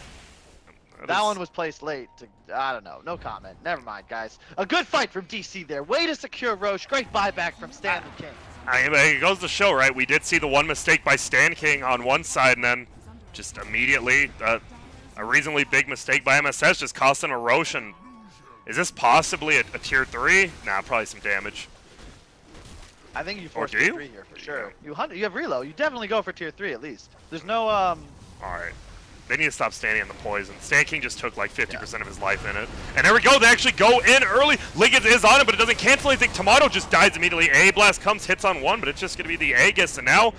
That one was placed late. I don't know. No comment. Never mind, guys. A good fight from DC there. Way to secure Roche. Great buyback from Stanley King. It goes to show, right? We did see the one mistake by Stan King on one side, and then just immediately a reasonably big mistake by MSS just costing a Roche. And is this possibly a tier 3? Nah, probably some damage. I think you force tier 3 here for sure. You have reload. You definitely go for tier 3 at least. There's no All right. They need to stop standing on the poison. Stan King just took like 50% of his life in it. And there we go. They actually go in early. Liggins is on it, but it doesn't cancel anything. Tomato just dies immediately. A-Blast comes, hits on one, but it's just going to be the Aegis. And now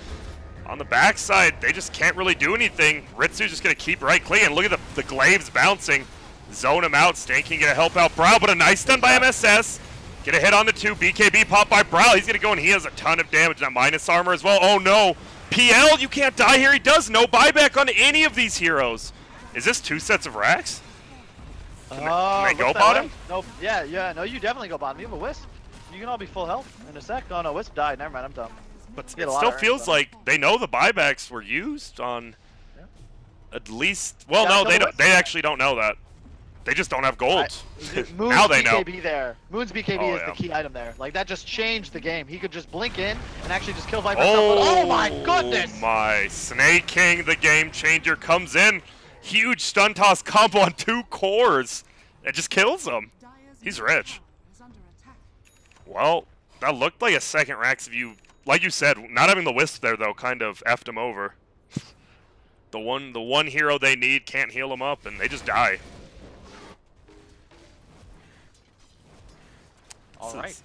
on the backside, they just can't really do anything. Ritsu's just going to keep right clean. And look at the glaives bouncing. Zone him out. Stan King going to help out Brow, but a nice stun by MSS. Get a hit on the 2. BKB pop by Brow. He's going to go, and he has a ton of damage. That minus armor as well. Oh, no. PL, you can't die here. He does no buyback on any of these heroes. Is this 2 sets of racks? Can they go bottom? Nope. Yeah. No, you definitely go bottom. You have a Wisp. You can all be full health in a sec. Oh, no, Wisp died. Never mind, I'm dumb. But it still feels like they know the buybacks were used on at least... Well, no, they don't. They actually don't know that. They just don't have gold. Now they know. There. Moon's BKB is the key item there. Like, that just changed the game. He could just blink in and actually just kill Viper. Oh my goodness! My Snake King, the game changer, comes in. Huge stun toss combo on 2 cores. It just kills him. He's rich. Well, that looked like a second Rax if you... Like you said, not having the Wisp there, though, kind of effed him over. The one hero they need can't heal him up, and they just die. All right.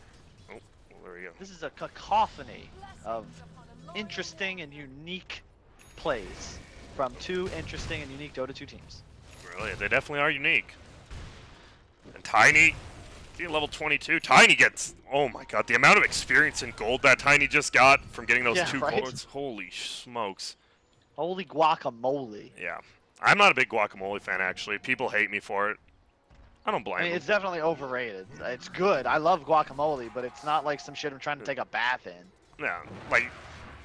Oh, well, there we go. This is a cacophony of interesting and unique plays from 2 interesting and unique Dota 2 teams. Really, they definitely are unique. And Tiny, level 22. Tiny gets, oh my god, the amount of experience and gold that Tiny just got from getting those 2 cores. Holy smokes. Holy guacamole. Yeah. I'm not a big guacamole fan, actually. People hate me for it. I don't blame them. It's definitely overrated. It's good. I love guacamole, but it's not like some shit I'm trying to take a bath in. Yeah, like,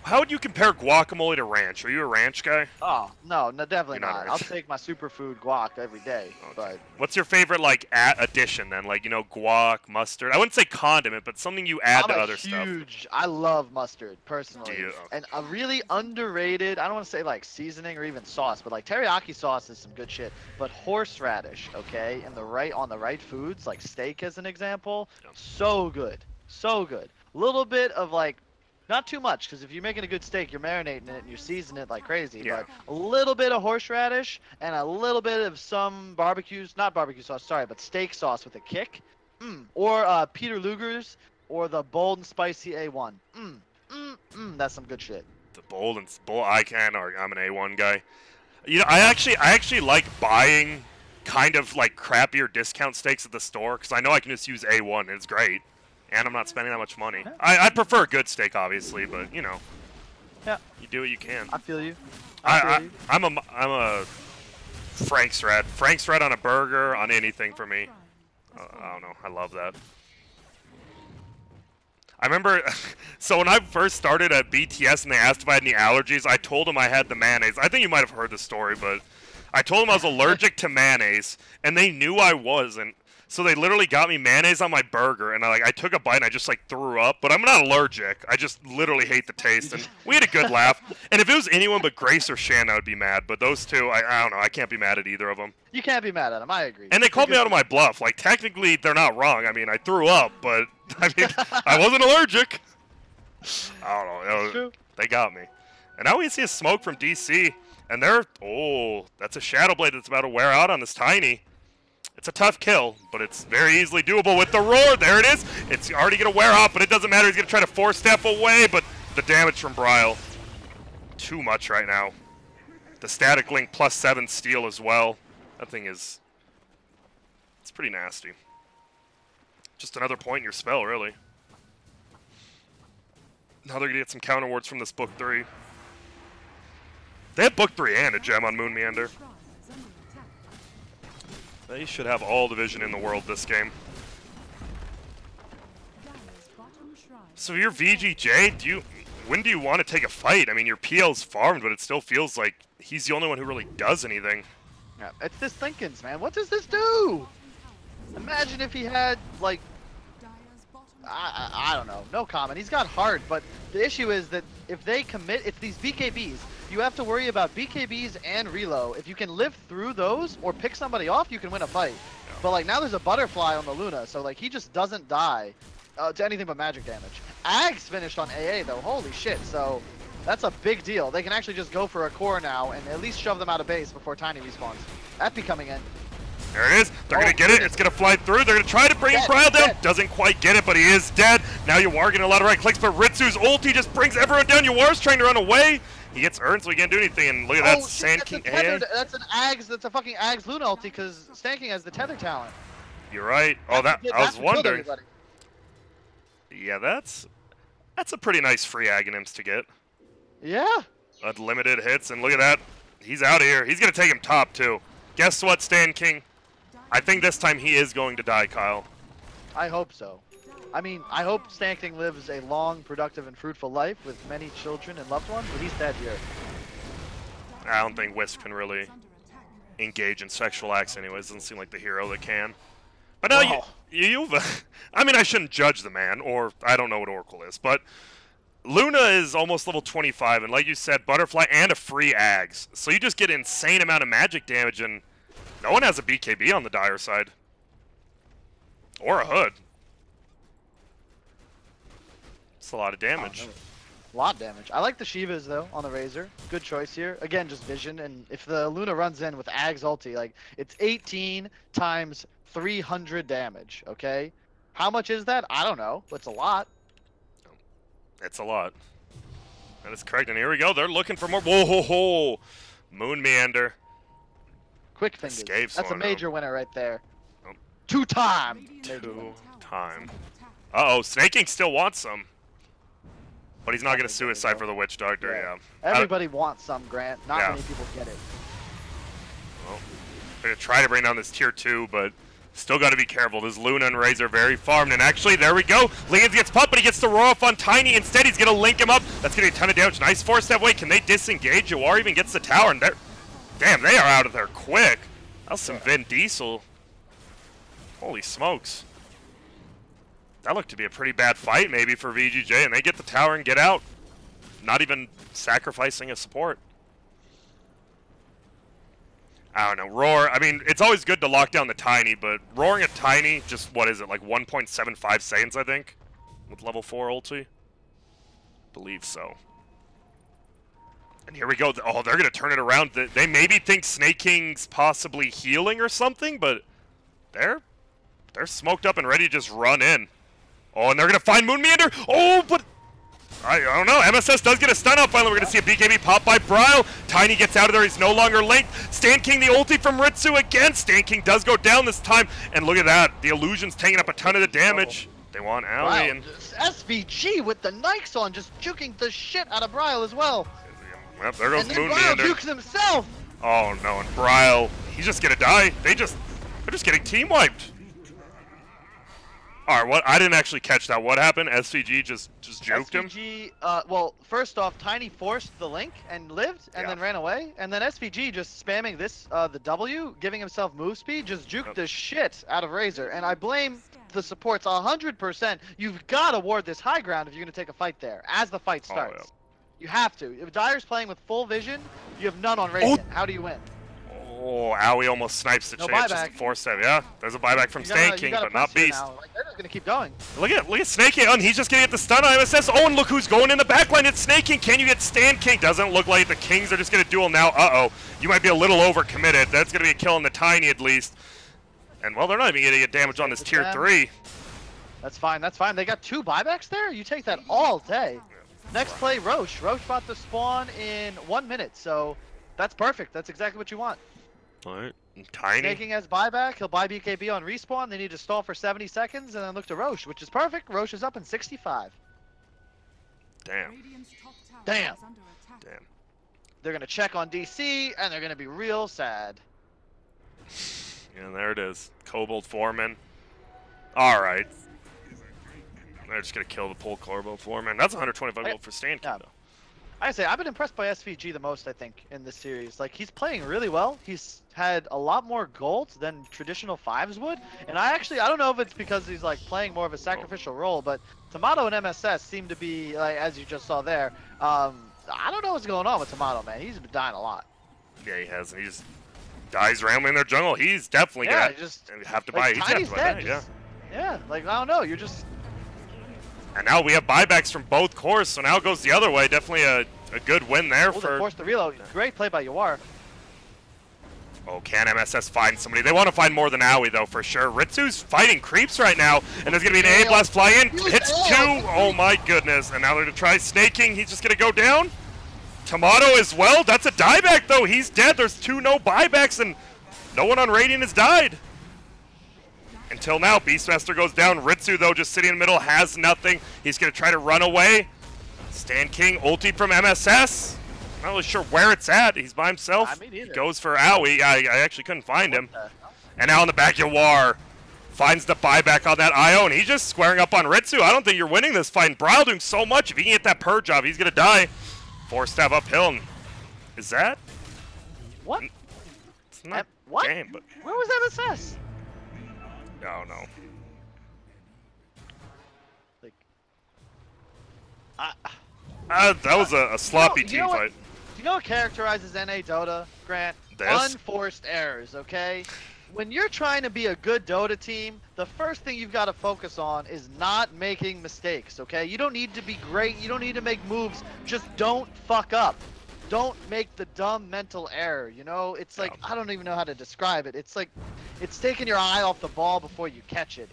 how would you compare guacamole to ranch? Are you a ranch guy? Oh, no, definitely not. I'll take my superfood guac every day, but... What's your favorite, like, addition, then? Like, you know, guac, mustard? I wouldn't say condiment, but something you add to other stuff. I love mustard, personally. Do you? Okay. And a really underrated, I don't want to say, like, seasoning or even sauce, but, like, teriyaki sauce is some good shit. But horseradish, okay, on the right foods, like steak as an example, so good. So good. A little bit of, like, not too much, because if you're making a good steak, you're marinating it and you're seasoning it like crazy. Yeah. But a little bit of horseradish and a little bit of some not barbecue sauce, sorry, but steak sauce with a kick. Or Peter Luger's or the bold and spicy A1. That's some good shit. The bold, I'm an A1 guy. You know, I actually like buying kind of like crappier discount steaks at the store, because I know I can just use A1 and it's great. And I'm not spending that much money. I prefer a good steak, obviously, but you know. Yeah. You do what you can. I feel you. I'm a Frank's Red. Frank's Red on a burger, on anything for me. I don't know. I love that. I remember, so when I first started at BTS and they asked if I had any allergies, I told them I had the mayonnaise. I think you might have heard the story, but I told them I was allergic to mayonnaise, and they knew I wasn't. So they literally got me mayonnaise on my burger, and I took a bite and I just like threw up. But I'm not allergic. I just literally hate the taste. And we had a good laugh. And if it was anyone but Grace or Shan, I would be mad. But those two, I don't know. I can't be mad at either of them. You can't be mad at them. I agree. And they called me out of my bluff. Like, technically, they're not wrong. I mean, I threw up, but I mean, I wasn't allergic. I don't know. That's true. They got me. And now we see a smoke from DC. And they're, that's a Shadow Blade that's about to wear out on this Tiny. It's a tough kill, but it's very easily doable with the roar. There it is. It's already going to wear off, but it doesn't matter. He's going to try to 4-step away, but the damage from Bryle. Too much right now. The Static Link +7 steal as well. That thing is... It's pretty nasty. Just another point in your spell, really. Now they're going to get some counter wards from this Book 3. They have Book 3 and a gem on Moon Meander. They should have all the vision in the world this game. So you're VGJ, when do you want to take a fight? I mean, your PL's farmed, but it still feels like he's the only one who really does anything. Yeah, it's this Thinkins, man. What does this do? Imagine if he had, like, I don't know, no comment. He's got hard, but the issue is that if they commit, it's these BKBs. You have to worry about BKBs and reload. If you can live through those or pick somebody off, you can win a fight. Yeah. But like now there's a butterfly on the Luna, so like he just doesn't die to anything but magic damage. Ags finished on AA though, holy shit. So that's a big deal. They can actually just go for a core now and at least shove them out of base before Tiny respawns. Epi coming in. There it is. They're going to get it. It's going to fly through. They're going to try to bring Bryle down. Doesn't quite get it, but he is dead. Now Yawar getting a lot of right clicks, but Ritsu's ulti just brings everyone down. Yawar's trying to run away. He gets earned, so he can't do anything. And look at that Sand King AA. That's an Ags. That's a fucking Ags Luna ulti because Sand King has the tether talent. You're right. Oh, I was wondering. Yeah, that's a pretty nice free Aghanims to get. Yeah. Unlimited hits, and look at that. He's out of here. He's going to take him top, too. Guess what, Sand King? I think this time he is going to die, Kyle. I hope so. I mean, I hope Sand King lives a long, productive, and fruitful life with many children and loved ones, but he's dead here. I don't think Wisp can really engage in sexual acts anyways. Doesn't seem like the hero that can. But now you've... I mean, I shouldn't judge the man, or I don't know what Oracle is, but Luna is almost level 25, and like you said, Butterfly and a free Ags. So you just get an insane amount of magic damage, and no one has a BKB on the Dire side. Or a Hood. It's a lot of damage. A lot of damage. I like the Shivas, though, on the Razor. Good choice here. Again, just vision, and if the Luna runs in with Ags ulti, like, it's 18 times 300 damage, okay? How much is that? I don't know. It's a lot. It's a lot. That is correct, and here we go. They're looking for more. Whoa, ho, ho. Moon Meander. Quick fingers. Escapes That's a major winner right there. Oh. Two-time. Two-time. Uh-oh, Snake King still wants some. But he's not going to suicide for the Witch Doctor, yeah. Everybody wants some, Grant. Not many people get it. Well, they're going to try to bring down this tier 2, but still got to be careful. This Luna and Razor very farmed, and actually, there we go. Lians gets pumped, but he gets the roar off on Tiny. Instead, he's going to link him up. That's going to be a ton of damage. Nice 4-step way. Can they disengage? Yawar even gets the tower, and they're... Damn, they are out of there quick. That was some Vin Diesel. Holy smokes. That looked to be a pretty bad fight maybe for VGJ, and they get the tower and get out. Not even sacrificing a support. I don't know. Roar, I mean, it's always good to lock down the Tiny, but roaring a Tiny, just, what is it, like 1.75 seconds, I think? With level 4 ulti? Believe so. And here we go. Oh, they're going to turn it around. They maybe think Snake King's possibly healing or something, but they're smoked up and ready to just run in. Oh, and they're going to find Moon Meander. Oh, but I don't know. MSS does get a stun out. Finally, we're going to see a BKB pop by Bryle. Tiny gets out of there. He's no longer linked. Sand King, the ulti from Ritsu again. Sand King does go down this time. And look at that. The illusion's taking up a ton of the damage. They want Owie. Wow, And SVG with the Nikes on, just juking the shit out of Bryle as well. Yep, there goes And then Moon Bryle Meander. jukes himself. Oh no, and Bryle, he's just gonna die. They're just getting team wiped. Alright, what? I didn't actually catch that. What happened? SVG just juked him? SVG, well, first off, Tiny forced the link and lived, and then ran away. And then SVG just spamming this, the W, giving himself move speed, just juked the shit out of Razor. And I blame the supports 100%. You've got to ward this high ground if you're going to take a fight there, as the fight starts. Oh, yeah. You have to. If Dire's playing with full vision, you have none on Radiant. How do you win? Oh, Owie almost snipes the No chance. buyback. Just a 4-step. Yeah, there's a buyback from Snake King, but not Beast. Like, they're just going to keep going. Look at Snake King. And he's just going to get the stun on MSS. Oh, and look who's going in the backline. It's Snake King. Can you get Stand King? Doesn't look like the Kings are just going to duel now. Uh-oh. You might be a little overcommitted. That's going to be a kill on the Tiny at least. And, well, they're not even going to get damage on this tier 3. That's fine. That's fine. They got 2 buybacks there? You take that all day. Next play, Roche. Roche bought the spawn in 1 minute, so that's perfect. That's exactly what you want. Alright, Tiny. Taking as buyback, he'll buy BKB on respawn. They need to stall for 70 seconds and then look to Roche, which is perfect. Roche is up in 65. Damn. Damn. Damn. They're going to check on DC, and they're going to be real sad. And there it is. Kobold Foreman. Alright. They're just going to kill the Pole Corbo Foreman. That's 125 gold for Stan King, though. I say I've been impressed by SVG the most, I think, in this series. Like, he's playing really well. He's had a lot more gold than traditional fives would, and I don't know if it's because he's like playing more of a sacrificial role, but Tomato and MSS seem to be like, as you just saw there. I don't know what's going on with Tomato, man. He's been dying a lot. Yeah, he has. He just dies rambling in their jungle. He's definitely gonna have to buy. Like, He's gonna have to buy that, yeah. Yeah, like I don't know. You're just. And now we have buybacks from both cores, so now it goes the other way. Definitely a good win there for. Forced the reload. Great play by Yawar. Oh, can MSS find somebody? They want to find more than Aoi, though, for sure. Ritsu's fighting creeps right now, and there's going to be an A-Blast fly in. Hits 2. Oh, my goodness. And now they're going to try snaking. He's just going to go down. Tomato as well. That's a dieback, though. He's dead. There's 2 no buybacks, and no one on Radiant has died. Until now, Beastmaster goes down. Ritsu, though, just sitting in the middle, has nothing. He's going to try to run away. Stan King ulti from MSS. Not really sure where it's at. He's by himself. He goes for Aoi. I actually couldn't find him. And now in the back, Yawar finds the buyback on that IO, and he's just squaring up on Ritsu. I don't think you're winning this fight. And Bryle doing so much. If he can get that purge off, he's going to die. 4-step uphill. And is that? What? It's not what? Game, but where was MSS? Oh, no. Like, that was a sloppy team fight. You know what characterizes NA Dota, Grant? Unforced errors, okay? When you're trying to be a good Dota team, the first thing you've got to focus on is not making mistakes, okay? You don't need to be great. You don't need to make moves. Just don't fuck up. Don't make the dumb mental error, you know? It's like, I don't even know how to describe it. It's like, it's taking your eye off the ball before you catch it.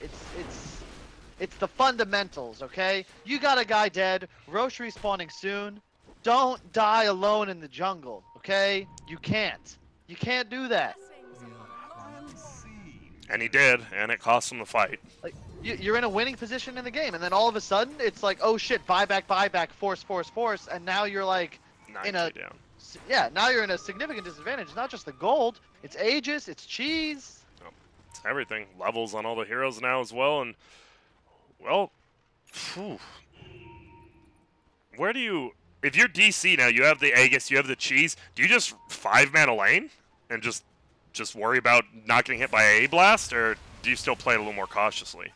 It's the fundamentals, okay? You got a guy dead. Roche respawning soon. Don't die alone in the jungle, okay? You can't. You can't do that. And he did, and it cost him the fight. Like, you're in a winning position in the game, and then all of a sudden, it's like, oh shit, buyback, force, and now you're like, in a down. Yeah, now you're in a significant disadvantage. It's not just the gold, it's Aegis, it's cheese. Oh, it's everything. Levels on all the heroes now as well, and well, phew. Where do you, if you're DC now, you have the Aegis, you have the cheese, do you just 5-man a lane and just worry about not getting hit by a blast, or do you still play it a little more cautiously?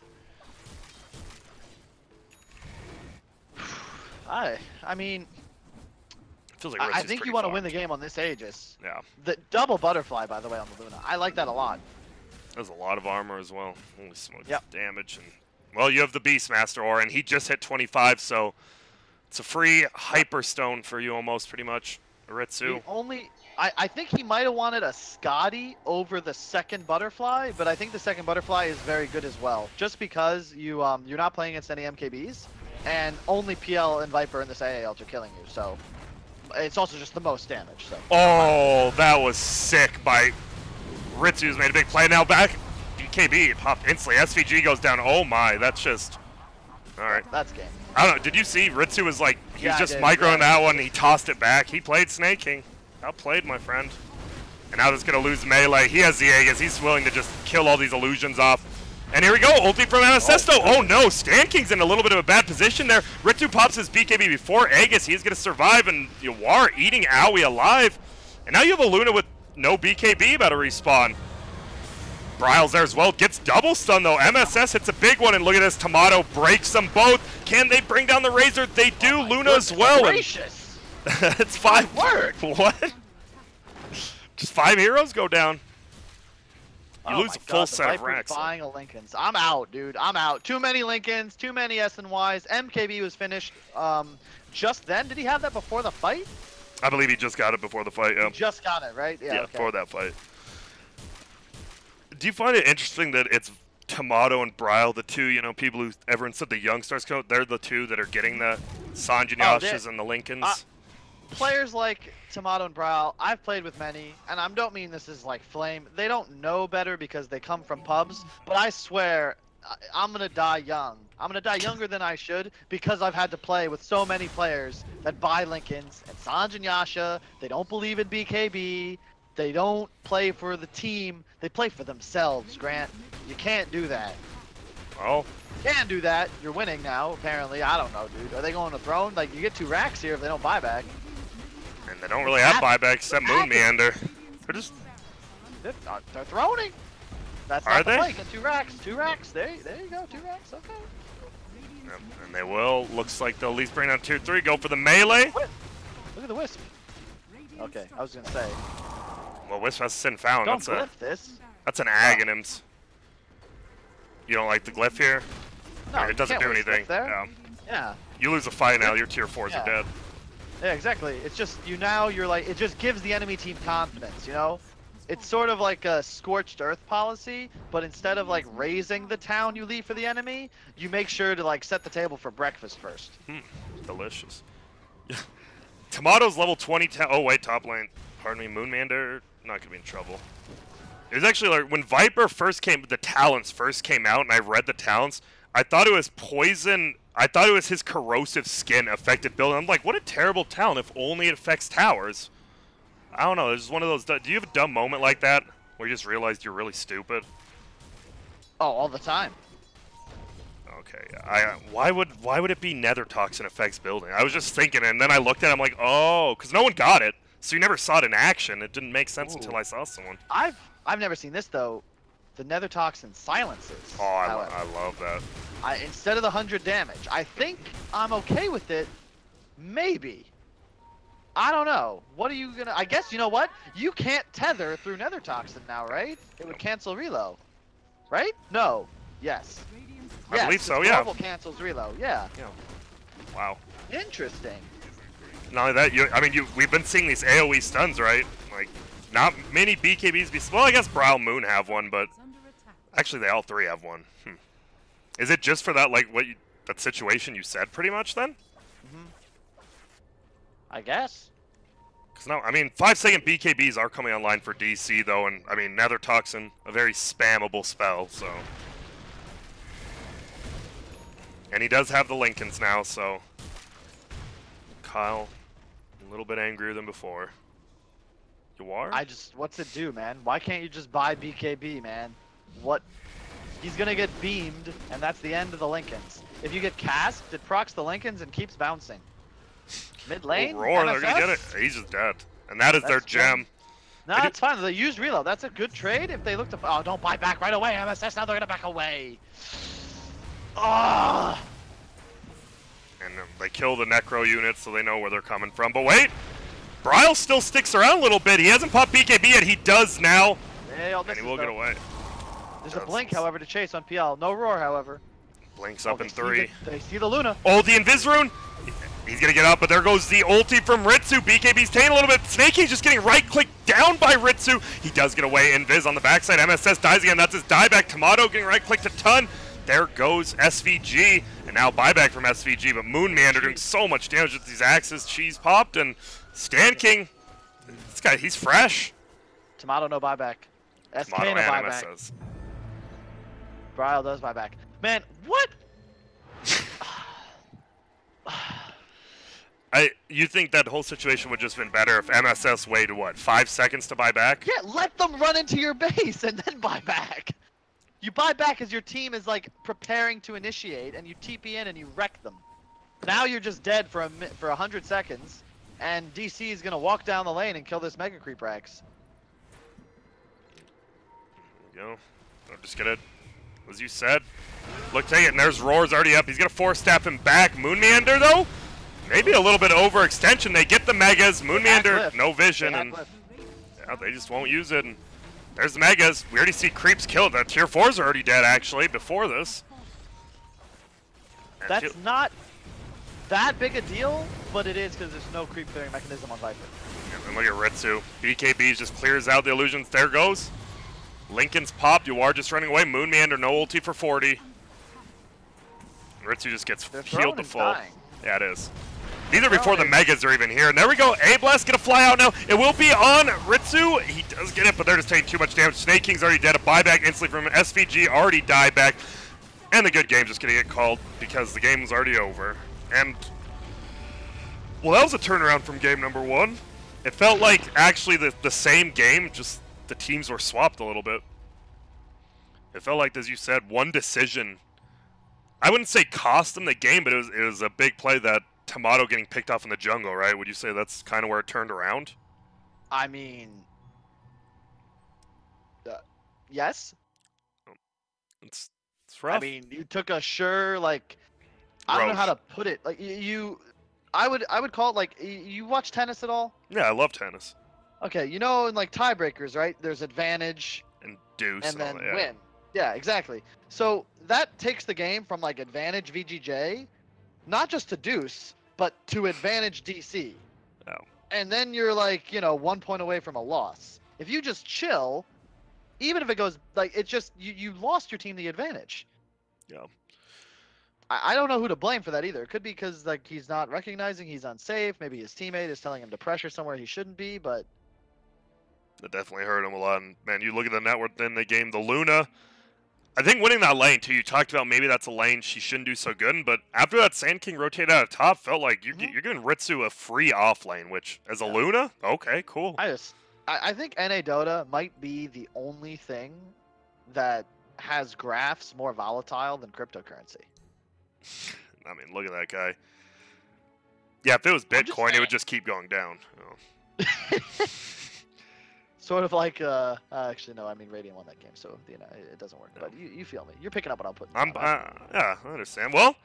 I mean, feels like I think you want to win the game on this Aegis. Yeah. The double butterfly, by the way, on the Luna. I like that a lot. There's a lot of armor as well. Holy smokes, damage. And well, you have the Beastmaster ore, and he just hit 25, so it's a free Hyperstone for you almost, pretty much. Ritsu. I think he might have wanted a Scotty over the second butterfly, but I think the second butterfly is very good as well. Just because you're not playing against any MKBs, and only PL and Viper in this AAL are killing you, so it's also just the most damage. So. Oh, that was sick by Ritsu's made a big play. Now back, BKB popped instantly. SVG goes down. Oh my, that's just all right. That's game. I don't know. Did you see Ritsu was like he's just microing that one? And he tossed it back. He played Snake King. Outplayed, my friend. And now he's gonna lose melee. He has the Aegis. He's willing to just kill all these illusions off. And here we go, ulti from MSS. Oh no, Stan King's in a little bit of a bad position there. Ritsu pops his BKB before Aegis. He's gonna survive, and Yawar eating Aoi alive. And now you have a Luna with no BKB about to respawn. Bryle's there as well. Gets double stun though. MSS hits a big one, and look at this. Tomato breaks them both. Can they bring down the Razor? They do. Luna as well. Gracious. It's 5. What? Just 5 heroes go down. You lose a full set of racks. Buying a Lincolns. I'm out, dude. I'm out. Too many Lincolns, too many SNYs. MKB was finished just then. Did he have that before the fight? I believe he just got it before the fight, yeah. He just got it, right? Yeah, okay. Before that fight. Do you find it interesting that it's Tomato and Bryle, the two, people who everyone said the young stars code, they're the two that are getting the Sanjanyashas and the Lincolns? Players like Tomato and Bryle, I've played with many, and I don't mean this is like flame. They don't know better because they come from pubs, but I swear, I'm going to die young. I'm going to die younger than I should because I've had to play with so many players that buy Lincolns and Sanjanyasha. They don't believe in BKB. They don't play for the team. They play for themselves, Grant. You can't do that. Oh. Can do that. You're winning now, apparently. I don't know, dude. Are they going to throne? Like, you get 2 racks here if they don't buy back. And they don't really have buyback except Moon Meander. They're just... They're throning. That's Are not the they? play. Get 2 racks. 2 racks. There you go. 2 racks. Okay. Yep, and they will. Looks like they'll at least bring down tier 3. Go for the melee. Look at the Wisp. Okay, I was going to say. Well, Wisp has Sin Found. Don't glyph this. That's an Aghanims. You don't like the glyph here? No, it doesn't you do can't waste anything. glyph there. Yeah. Yeah. You lose a fight now, your tier 4s are dead. Yeah, exactly. It's just, you're like, it just gives the enemy team confidence, you know? It's sort of like a scorched earth policy, but instead of like raising the town you leave for the enemy, you make sure to like set the table for breakfast first. Delicious. Tomato's level 20. Oh wait, top lane. Pardon me, Moonmander. Not gonna be in trouble. It was actually like when Viper first came, the talents first came out, and I read the talents. I thought it was poison. I thought it was his corrosive skin affected building. I'm like, what a terrible talent if only it affects towers. I don't know. There's just one of those. Do you have a dumb moment like that where you just realized you're really stupid? Oh, all the time. Okay. Why would it be nether toxin affects building? I was just thinking, and then I looked at it. I'm like, oh, because no one got it, so you never saw it in action. It didn't make sense until I saw someone. I've never seen this though. The nether toxin silences. Oh, I love that. Instead of the 100 damage, I think I'm okay with it. Maybe. I don't know. What are you gonna? I guess you know what? You can't tether through nether toxin now, right? It would cancel reload, right? No. Yes. I believe so. Yeah. Marvel cancels reload. Yeah. Wow. Interesting. Not only that, we've been seeing these AOE stuns, right? Like, not many BKBs. Well, I guess Brow and Moon have one, but actually, they all 3 have one. Is it just for that, like, that situation you said, pretty much, then? I guess. Because now, 5-second BKBs are coming online for DC, though, and, Nether Toxin, a very spammable spell, so... And he does have the Lincolns now, so... Kyle, a little bit angrier than before. You are? What's it do, man? Why can't you just buy BKB, man? What? He's gonna get beamed, and that's the end of the Lincolns. If you get cast, it procs the Lincolns and keeps bouncing. Mid lane, Roar, MSS? they're gonna get it. He's just dead. And that's their gem. No, that's fine. They used reload. That's a good trade if they look to... Oh, don't buy back right away, MSS. Now they're gonna back away. Ah! And they kill the Necro units so they know where they're coming from. But wait! Bryle still sticks around a little bit. He hasn't popped BKB yet. He does now. And he will get away. There's a blink, however, to chase on PL. No roar, however. Blinks up in 3. They see the Luna. Oh, the Invis rune! He's gonna get up, but there goes the ulti from Ritsu. BKB's taking a little bit. Snakey's just getting right-clicked down by Ritsu. He does get away. Invis on the backside. MSS dies again. That's his dieback. Tomato getting right-clicked a ton. There goes SVG. And now buyback from SVG, but Moonmander doing so much damage with these axes. Cheese popped, and Stan King, this guy, he's fresh. Tomato no buyback. SK no buyback. Bryle does buyback. Man, what? You think that whole situation would just been better if MSS waited, what, 5 seconds to buy back? Yeah, let them run into your base and then buy back. You buy back as your team is like preparing to initiate, and you TP in and you wreck them. Now you're just dead for 100 seconds, and DC is gonna walk down the lane and kill this Mega Creep Rex. There we go. I'm just gonna, as you said, look, take it, and there's Roar's already up. He's gonna 4-step him back. Moonmander though, maybe a little bit overextension. They get the Megas. Moonmander, no vision, and yeah, they just won't use it. And there's the Megas. We already see creeps killed. The tier 4s are already dead, actually, before this. And that's not that big a deal, but it is because there's no creep clearing mechanism on Viper. Yeah, and look at Ritsu. BKB just clears out the illusions. There goes. Lincoln's popped. You are just running away. Moonmander, no ulti for 40. Ritsu just gets healed to full. Yeah, it is. These are before the Megas are even here. And there we go. A-Blast gonna fly out now. It will be on Ritsu. He does get it, but they're just taking too much damage. Snake King's already dead. A buyback instantly from him. SVG already died back. And the good game's just gonna get called because the game was already over. And, well, that was a turnaround from game number 1. It felt like actually the same game, just the teams were swapped a little bit. It felt like, as you said, one decision I wouldn't say cost them the game, but it was a big play that Tomato getting picked off in the jungle, right? Would you say that's kind of where it turned around? I mean, yes. It's rough. I mean, you took a sure like I don't know how to put it. Like I would call it like you watch tennis at all? Yeah, I love tennis. Okay, you know in like tiebreakers, right? There's advantage And deuce and then all that, yeah. win. Yeah, exactly. So that takes the game from like advantage VGJ, not just to deuce, but to advantage DC. Oh. And then you're like, 1 point away from a loss. If you just chill, even if it goes like it's just you lost your team the advantage. Yeah. I don't know who to blame for that either. It could be because like he's not recognizing he's unsafe. Maybe his teammate is telling him to pressure somewhere he shouldn't be. But That definitely hurt him a lot. And man, you look at the network, then they game the Luna. I think winning that lane too. You talked about maybe that's a lane she shouldn't do so good in, but after that Sand King rotated out of top, felt like you're giving Ritsu a free off lane. Which as a Luna, okay, cool. I think NA Dota might be the only thing that has graphs more volatile than cryptocurrency. I mean, look at that guy. Yeah, if it was Bitcoin, it would just keep going down. Oh. Sort of like, actually, no, I mean, Radiant won that game, so, it doesn't work. No. But you feel me. You're picking up what I'm putting down. Yeah, I understand. Well,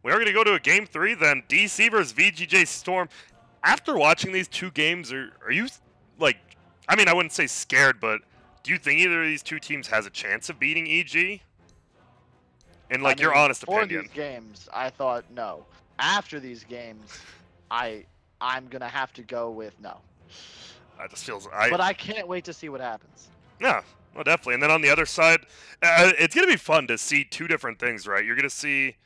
we are going to go to a game 3, then DC versus VGJ.Storm. After watching these two games, are you, like, I mean, I wouldn't say scared, but do you think either of these two teams has a chance of beating EG? And like your honest opinion. Before these games, I thought no. After these games, I'm gonna have to go with no. I just feels But I can't wait to see what happens. Yeah, well, definitely. And then on the other side, it's gonna be fun to see two different things, right? You're gonna see